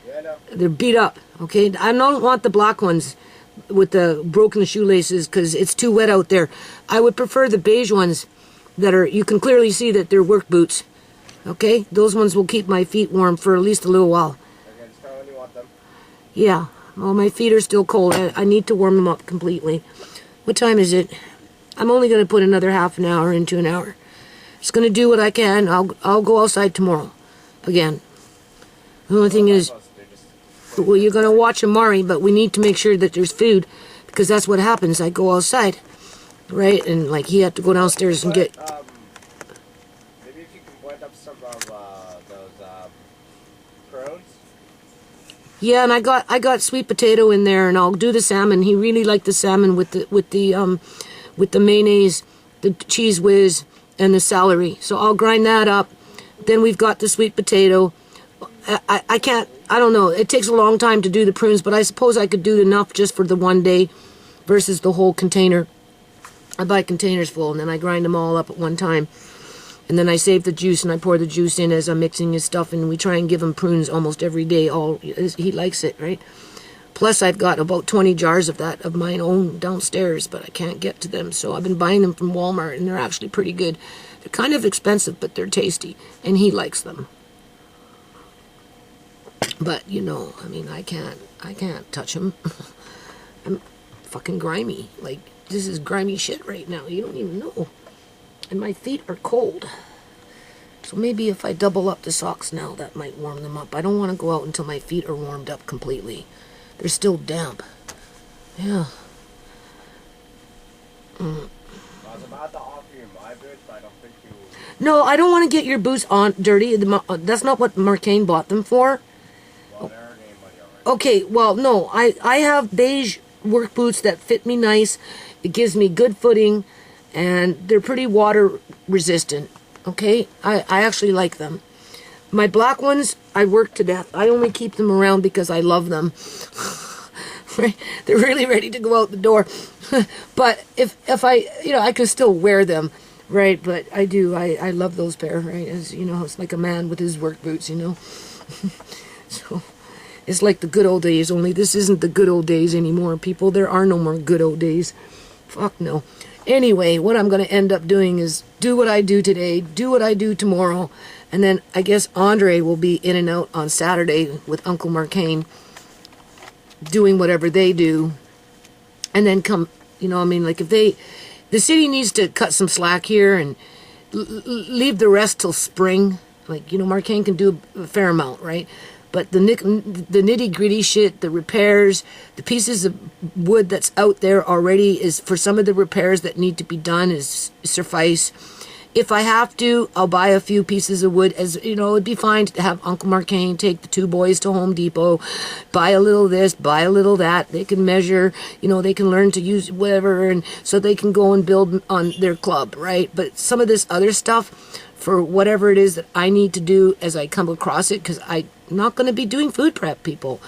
Yeah, no. They're beat up. Okay, I don't want the black ones with the broken shoelaces because it's too wet out there. I would prefer the beige ones that are, you can clearly see that they're work boots. Okay, those ones will keep my feet warm for at least a little while. Okay, just tell me when you want them. Yeah, well, my feet are still cold. I need to warm them up completely. What time is it? I'm only going to put another half an hour into an hour. Just going to do what I can. I'll go outside tomorrow again. The only thing is, well, you're going to watch Amari, but we need to make sure that there's food because that's what happens. I go outside, right? And like he had to go downstairs and get... maybe if you can blend up some of those prunes. Yeah, and I got sweet potato in there, and I'll do the salmon. He really liked the salmon with the mayonnaise, the cheese whiz, and the celery. So I'll grind that up. Then we've got the sweet potato. I can't, I don't know. It takes a long time to do the prunes, but I suppose I could do enough just for the one day versus the whole container. I buy containers full, and then I grind them all up at one time. And then I save the juice, and I pour the juice in as I'm mixing his stuff, and we try and give him prunes almost every day. He likes it, right? Plus, I've got about 20 jars of that of my own downstairs, but I can't get to them. So I've been buying them from Walmart, and they're actually pretty good. They're kind of expensive, but they're tasty, and he likes them. But, you know, I mean, I can't touch them. I'm fucking grimy. Like, this is grimy shit right now. You don't even know. And my feet are cold. So maybe if I double up the socks now, that might warm them up. I don't want to go out until my feet are warmed up completely. They're still damp. Yeah. I was about to offer you my boots, but I don't think you... No, I don't want to get your boots on dirty. That's not what Marcane bought them for. Well, they're getting money already. Okay, well, no. I have beige work boots that fit me nice. It gives me good footing, and they're pretty water resistant. Okay? I actually like them. My black ones, I work to death. I only keep them around because I love them. They're really ready to go out the door. But if I, you know, I can still wear them, right? But I do. I love those pair, right? As you know, it's like a man with his work boots, you know. So it's like the good old days. Only this isn't the good old days anymore, people. There are no more good old days. Fuck no. Anyway, what I'm going to end up doing is do what I do today, do what I do tomorrow, and then I guess Andre will be in and out on Saturday with Uncle Marcane doing whatever they do. And then come, you know, I mean, like if the city needs to cut some slack here and leave the rest till spring. Like, you know, Marcane can do a fair amount, right? But the nitty-gritty shit, the repairs, the pieces of wood that's out there already is for some of the repairs that need to be done is suffice. If I have to, I'll buy a few pieces of wood. As you know, it'd be fine to have Uncle Marcane take the 2 boys to Home Depot, buy a little this, buy a little that. They can measure, you know, they can learn to use whatever, and so they can go and build on their club, right? But some of this other stuff, for whatever it is that I need to do as I come across it, because I'm not going to be doing food prep, people,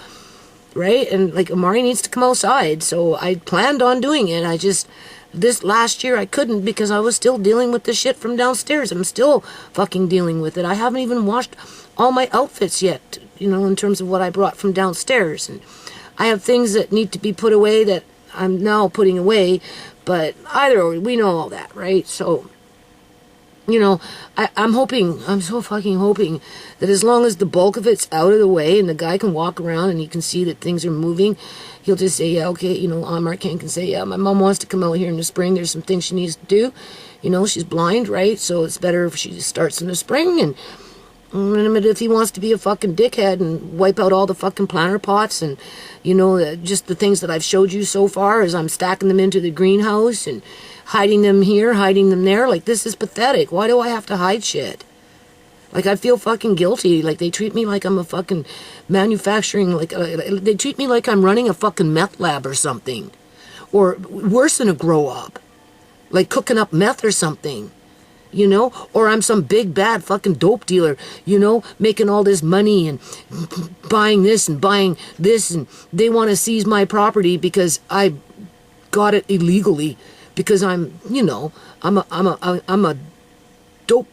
right? And like Amari needs to come outside, so I planned on doing it. I just, this last year I couldn't because I was still dealing with the shit from downstairs. I'm still fucking dealing with it. I haven't even washed all my outfits yet, you know, in terms of what I brought from downstairs. And I have things that need to be put away that I'm now putting away, but either way, we know all that, right? So You know, I'm hoping, I'm so fucking hoping that as long as the bulk of it's out of the way and the guy can walk around and he can see that things are moving, he'll just say, yeah, okay, you know, Mark can say, yeah, my mom wants to come out here in the spring. There's some things she needs to do. You know, she's blind, right? So it's better if she starts in the spring. And if he wants to be a fucking dickhead and wipe out all the fucking planter pots and, you know, just the things that I've showed you so far as I'm stacking them into the greenhouse and hiding them here, hiding them there. Like, this is pathetic. Why do I have to hide shit? Like, I feel fucking guilty. Like, they treat me like I'm a fucking manufacturing, like, they treat me like I'm running a fucking meth lab or something. Or worse than a grow-up. Like cooking up meth or something. You know? Or I'm some big bad fucking dope dealer, you know, making all this money and buying this and buying this, and they want to seize my property because I got it illegally. Because I'm, you know, I'm a dope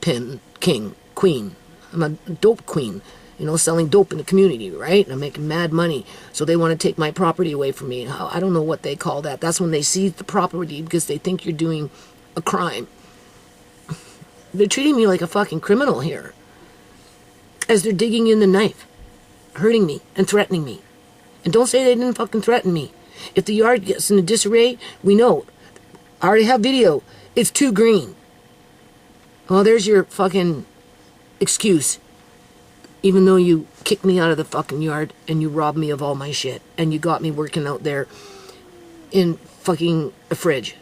queen. I'm a dope queen, you know, selling dope in the community, right? And I'm making mad money. So they want to take my property away from me. I don't know what they call that. That's when they seize the property because they think you're doing a crime. They're treating me like a fucking criminal here. As they're digging in the knife, hurting me and threatening me. And don't say they didn't fucking threaten me. If the yard gets in a disarray, we know. I already have video. It's too green. Well, there's your fucking excuse. Even though you kicked me out of the fucking yard and you robbed me of all my shit and you got me working out there in fucking a fridge.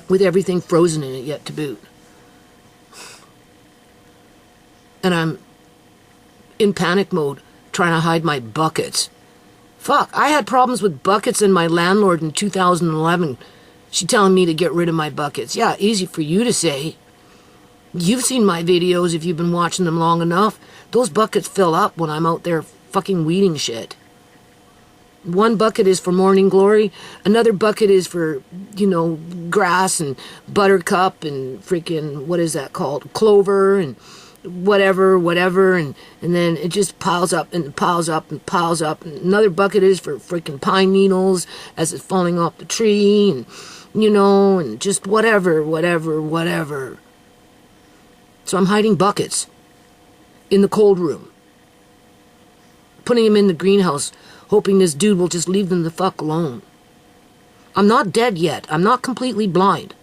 With everything frozen in it yet to boot. And I'm in panic mode trying to hide my buckets. Fuck, I had problems with buckets in my landlord in 2011. She telling me to get rid of my buckets. Yeah, easy for you to say. You've seen my videos if you've been watching them long enough. Those buckets fill up when I'm out there fucking weeding shit. One bucket is for morning glory. Another bucket is for, you know, grass and buttercup and freaking, what is that called? Clover and whatever, and then it just piles up and piles up and piles up. And another bucket is for freaking pine needles as it's falling off the tree, and, you know, and just whatever. So I'm hiding buckets in the cold room, putting them in the greenhouse, hoping this dude will just leave them the fuck alone. I'm not dead yet. I'm not completely blind.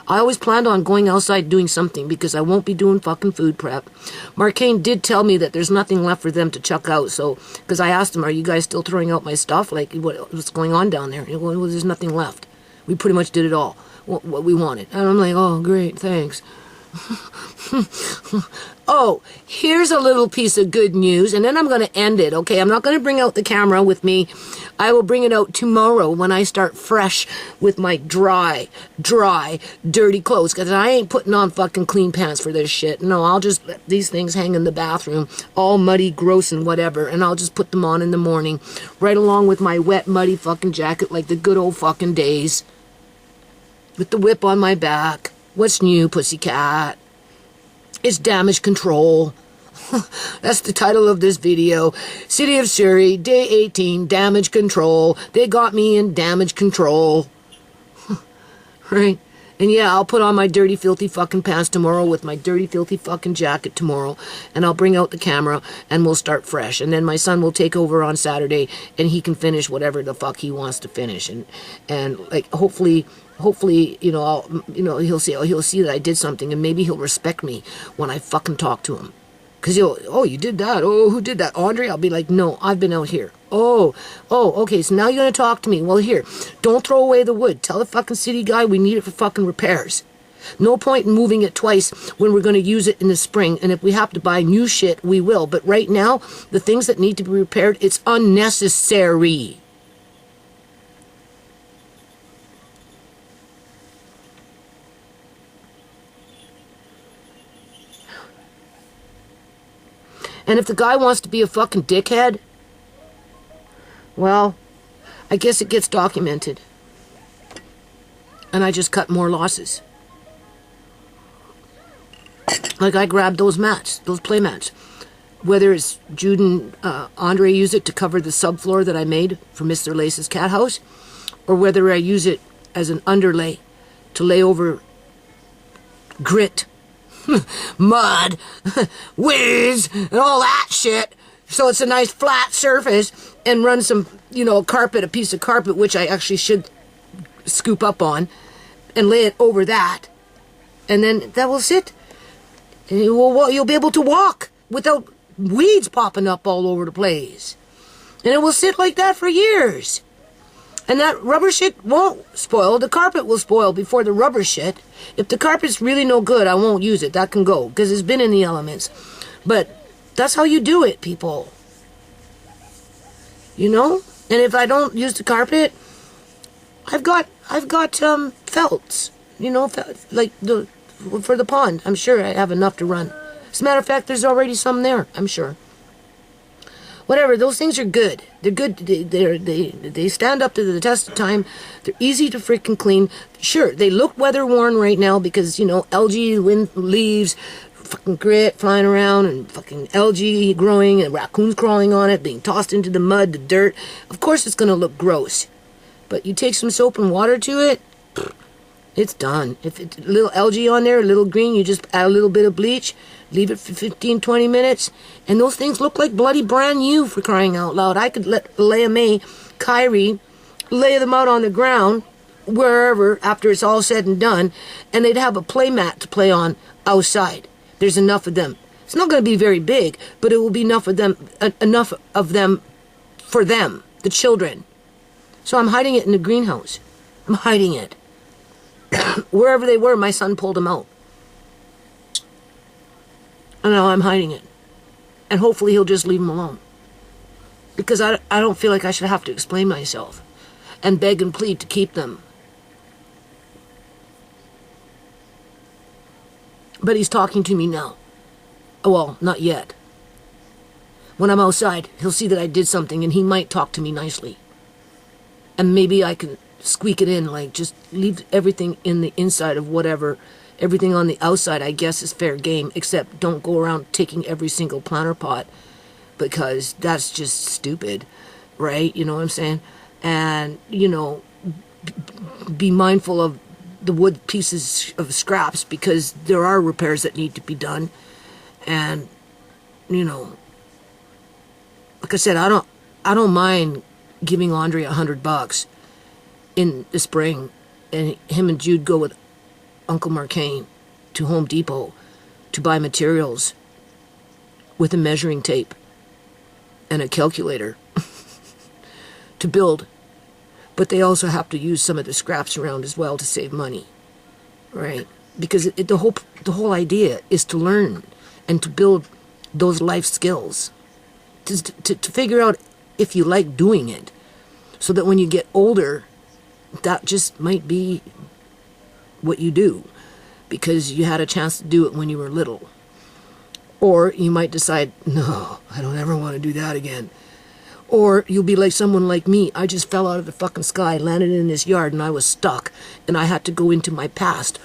I always planned on going outside doing something because I won't be doing fucking food prep. Marcane did tell me that there's nothing left for them to chuck out, so, because I asked him, are you guys still throwing out my stuff? Like, what's going on down there? Well, there's nothing left. We pretty much did it all, what we wanted. And I'm like, oh, great, thanks. Oh, here's a little piece of good news, and then I'm going to end it, okay? I'm not going to bring out the camera with me. I will bring it out tomorrow when I start fresh with my dry, dirty clothes, because I ain't putting on fucking clean pants for this shit. No, I'll just let these things hang in the bathroom, all muddy, gross, and whatever, and I'll just put them on in the morning, right along with my wet, muddy fucking jacket like the good old fucking days, with the whip on my back. What's new, pussycat? It's damage control. That's the title of this video. City of Surrey, day 18, damage control. They got me in damage control. Right? And yeah, I'll put on my dirty, filthy fucking pants tomorrow with my dirty, filthy fucking jacket tomorrow. And I'll bring out the camera and we'll start fresh. And then my son will take over on Saturday and he can finish whatever the fuck he wants to finish. And like, hopefully, you know, he'll see that I did something, and maybe he'll respect me when I fucking talk to him. Because oh, you did that. Oh, who did that? Andre? I'll be like, no, I've been out here. Oh, okay, so now you're going to talk to me. Well, here, don't throw away the wood. Tell the fucking city guy we need it for fucking repairs. No point in moving it twice when we're going to use it in the spring, and if we have to buy new shit, we will. But right now, the things that need to be repaired, it's unnecessary. And if the guy wants to be a fucking dickhead, well, I guess it gets documented. And I just cut more losses. Like I grabbed those mats, those play mats. Whether it's Jude and Andre use it to cover the subfloor that I made for Mr. Lace's cat house, or whether I use it as an underlay to lay over grit, mud, whiz, and all that shit. So it's a nice flat surface, and run some, carpet, a piece of carpet, which I actually should scoop up on, and lay it over that. And then that will sit. And you'll be able to walk without weeds popping up all over the place. And it will sit like that for years. And that rubber shit won't spoil. The carpet will spoil before the rubber shit. If the carpet's really no good, I won't use it. That can go, because it's been in the elements. But that's how you do it, people. And if I don't use the carpet, I've got felts. Like for the pond. I'm sure I have enough to run. As a matter of fact, there's already some there, I'm sure. Whatever, those things are good. They're good. They stand up to the test of time. They're easy to freaking clean. Sure, they look weather worn right now because, algae, wind, leaves, fucking grit flying around, and fucking algae growing, and raccoons crawling on it, being tossed into the mud, the dirt. Of course it's going to look gross. But you take some soap and water to it, it's done. If it's a little algae on there, a little green, you just add a little bit of bleach, leave it for 15, 20 minutes, and those things look like bloody brand new, for crying out loud. I could let Leia May, Kyrie, lay them out on the ground, wherever, after it's all said and done, and they'd have a play mat to play on outside. There's enough of them. It's not going to be very big, but it will be enough of them for them, the children. So I'm hiding it in the greenhouse. I'm hiding it. Wherever they were, my son pulled them out. And now I'm hiding it. And hopefully he'll just leave them alone. Because I don't feel like I should have to explain myself and beg and plead to keep them. But he's talking to me now. Well, not yet. When I'm outside, he'll see that I did something, and he might talk to me nicely. And maybe I can squeak it in, like just leave everything in the inside of whatever. Everything on the outside, I guess, is fair game, except don't go around taking every single planter pot, because that's just stupid, right? You know what I'm saying? And, be mindful of the wood pieces of scraps, because there are repairs that need to be done. And, like I said, I don't mind giving Andre $100 in the spring, and him and Jude go with Uncle Marcaine to Home Depot to buy materials with a measuring tape and a calculator to build. But they also have to use some of the scraps around as well to save money, right? Because the whole idea is to learn and to build those life skills, to figure out if you like doing it, so that when you get older, that just might be what you do, because you had a chance to do it when you were little. Or you might decide, no, I don't ever want to do that again. Or you'll be like someone like me. I just fell out of the fucking sky, landed in this yard, and I was stuck. And I had to go into my past,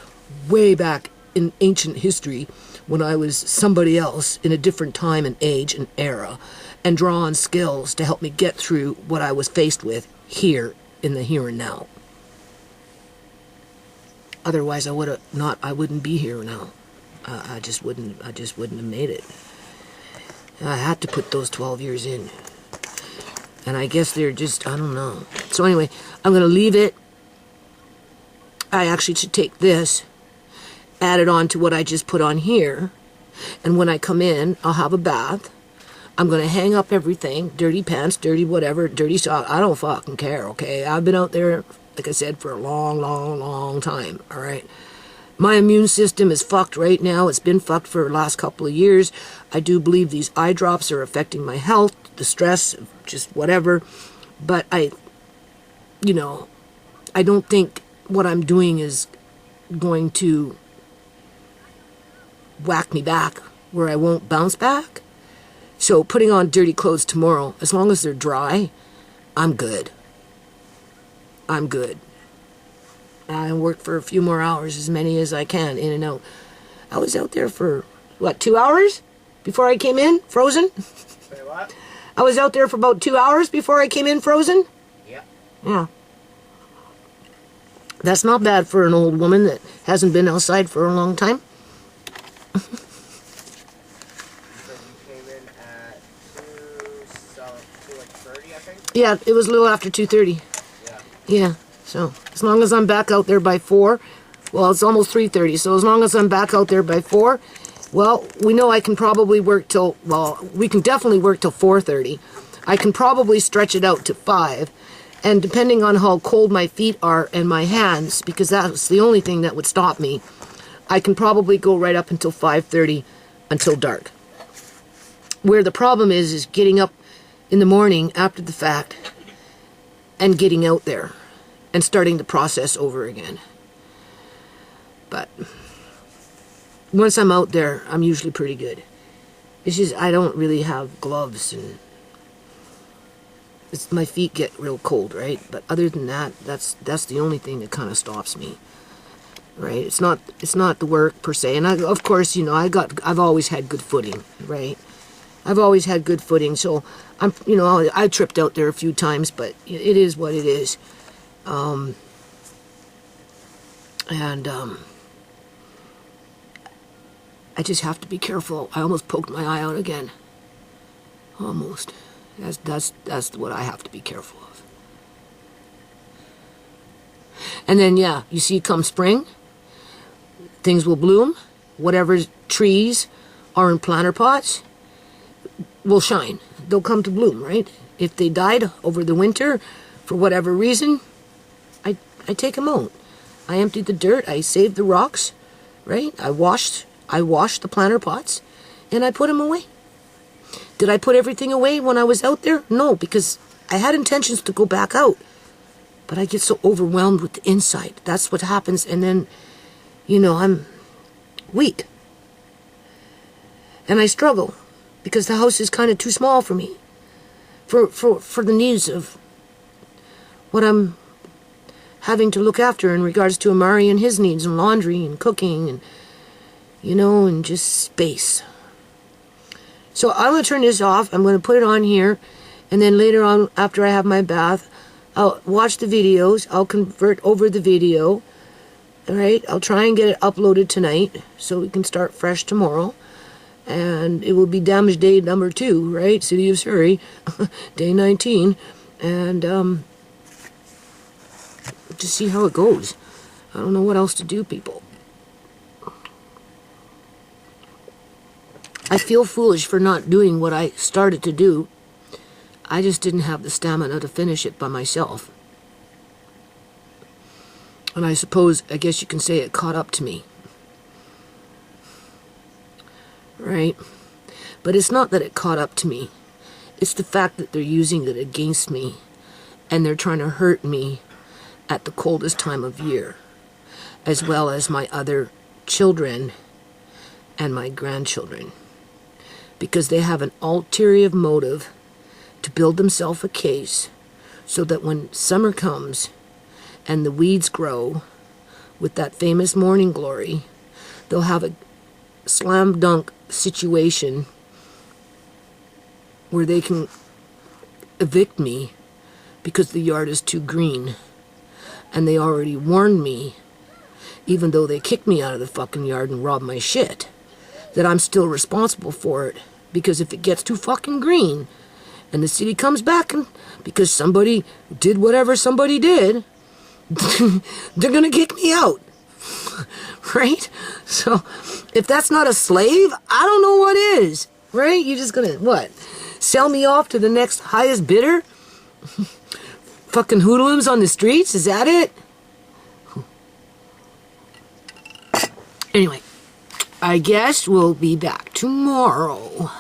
way back in ancient history, when I was somebody else in a different time and age and era, and draw on skills to help me get through what I was faced with here in the here and now. Otherwise, I wouldn't be here now. I just wouldn't have made it. I had to put those 12 years in. And I guess they're just, I don't know. So anyway, I'm going to leave it. I actually should take this, add it on to what I just put on here. And when I come in, I'll have a bath. I'm going to hang up everything. Dirty pants, dirty whatever, dirty socks. I don't fucking care, okay? I've been out there, like I said, for a long, long, long time, all right? My immune system is fucked right now. It's been fucked for the last couple of years. I do believe these eye drops are affecting my health, the stress, just whatever. But I don't think what I'm doing is going to whack me back where I won't bounce back. So putting on dirty clothes tomorrow, as long as they're dry, I'm good. I'm good. I work for a few more hours, as many as I can, in and out. I was out there for, 2 hours before I came in, frozen? Say what? I was out there for about 2 hours before I came in, frozen? Yeah. Yeah. That's not bad for an old woman that hasn't been outside for a long time. You said you came in at 2:30, I think? Yeah, it was a little after 2:30. Yeah. Yeah, so as long as I'm back out there by 4, well, it's almost 3:30, so as long as I'm back out there by 4, well, we know I can probably work till, well, we can definitely work till 4:30. I can probably stretch it out to 5, and depending on how cold my feet are and my hands, because that's the only thing that would stop me, I can probably go right up until 5:30 until dark. Where the problem is getting up in the morning after the fact and getting out there and starting the process over again. But once I'm out there, I'm usually pretty good. It's just I don't really have gloves, and my feet get real cold, right? But other than that, that's the only thing that kind of stops me, right? It's not the work per se, and of course, you know, I've always had good footing, right? I've always had good footing, so you know, I tripped out there a few times, but it is what it is. I just have to be careful. I almost poked my eye out again. Almost. That's what I have to be careful of. And then, yeah, you see, come spring, things will bloom. Whatever trees are in planter pots will shine. They'll come to bloom, right? If they died over the winter for whatever reason, I take them out. I emptied the dirt. I saved the rocks, right? I washed the planter pots, and I put them away. Did I put everything away when I was out there? No, because I had intentions to go back out. But I get so overwhelmed with the inside. That's what happens, and then, you know, I'm weak. And I struggle, because the house is kind of too small for me. For the needs of what I'm having to look after in regards to Amari and his needs, and laundry and cooking and, you know, and just space. So I'm going to turn this off. I'm going to put it on here, and then later on, after I have my bath, I'll watch the videos. I'll convert over the video. All right, I'll try and get it uploaded tonight so we can start fresh tomorrow. And it will be damage day number 2, right? City of Surrey, day 19. And just see how it goes. I don't know what else to do, people. I feel foolish for not doing what I started to do. I just didn't have the stamina to finish it by myself. And I guess you can say it caught up to me. Right? But it's not that it caught up to me. It's the fact that they're using it against me. And they're trying to hurt me at the coldest time of year. As well as my other children and my grandchildren. Because they have an ulterior motive to build themselves a case so that when summer comes and the weeds grow with that famous morning glory, they'll have a slam dunk situation where they can evict me because the yard is too green. And they already warned me, even though they kicked me out of the fucking yard and robbed my shit, that I'm still responsible for it. Because if it gets too fucking green and the city comes back and because somebody did whatever somebody did, they're gonna kick me out. Right? So if that's not a slave, I don't know what is. Right? You're just gonna, what? Sell me off to the next highest bidder? Fucking hoodlums on the streets? Is that it? Anyway, I guess we'll be back tomorrow.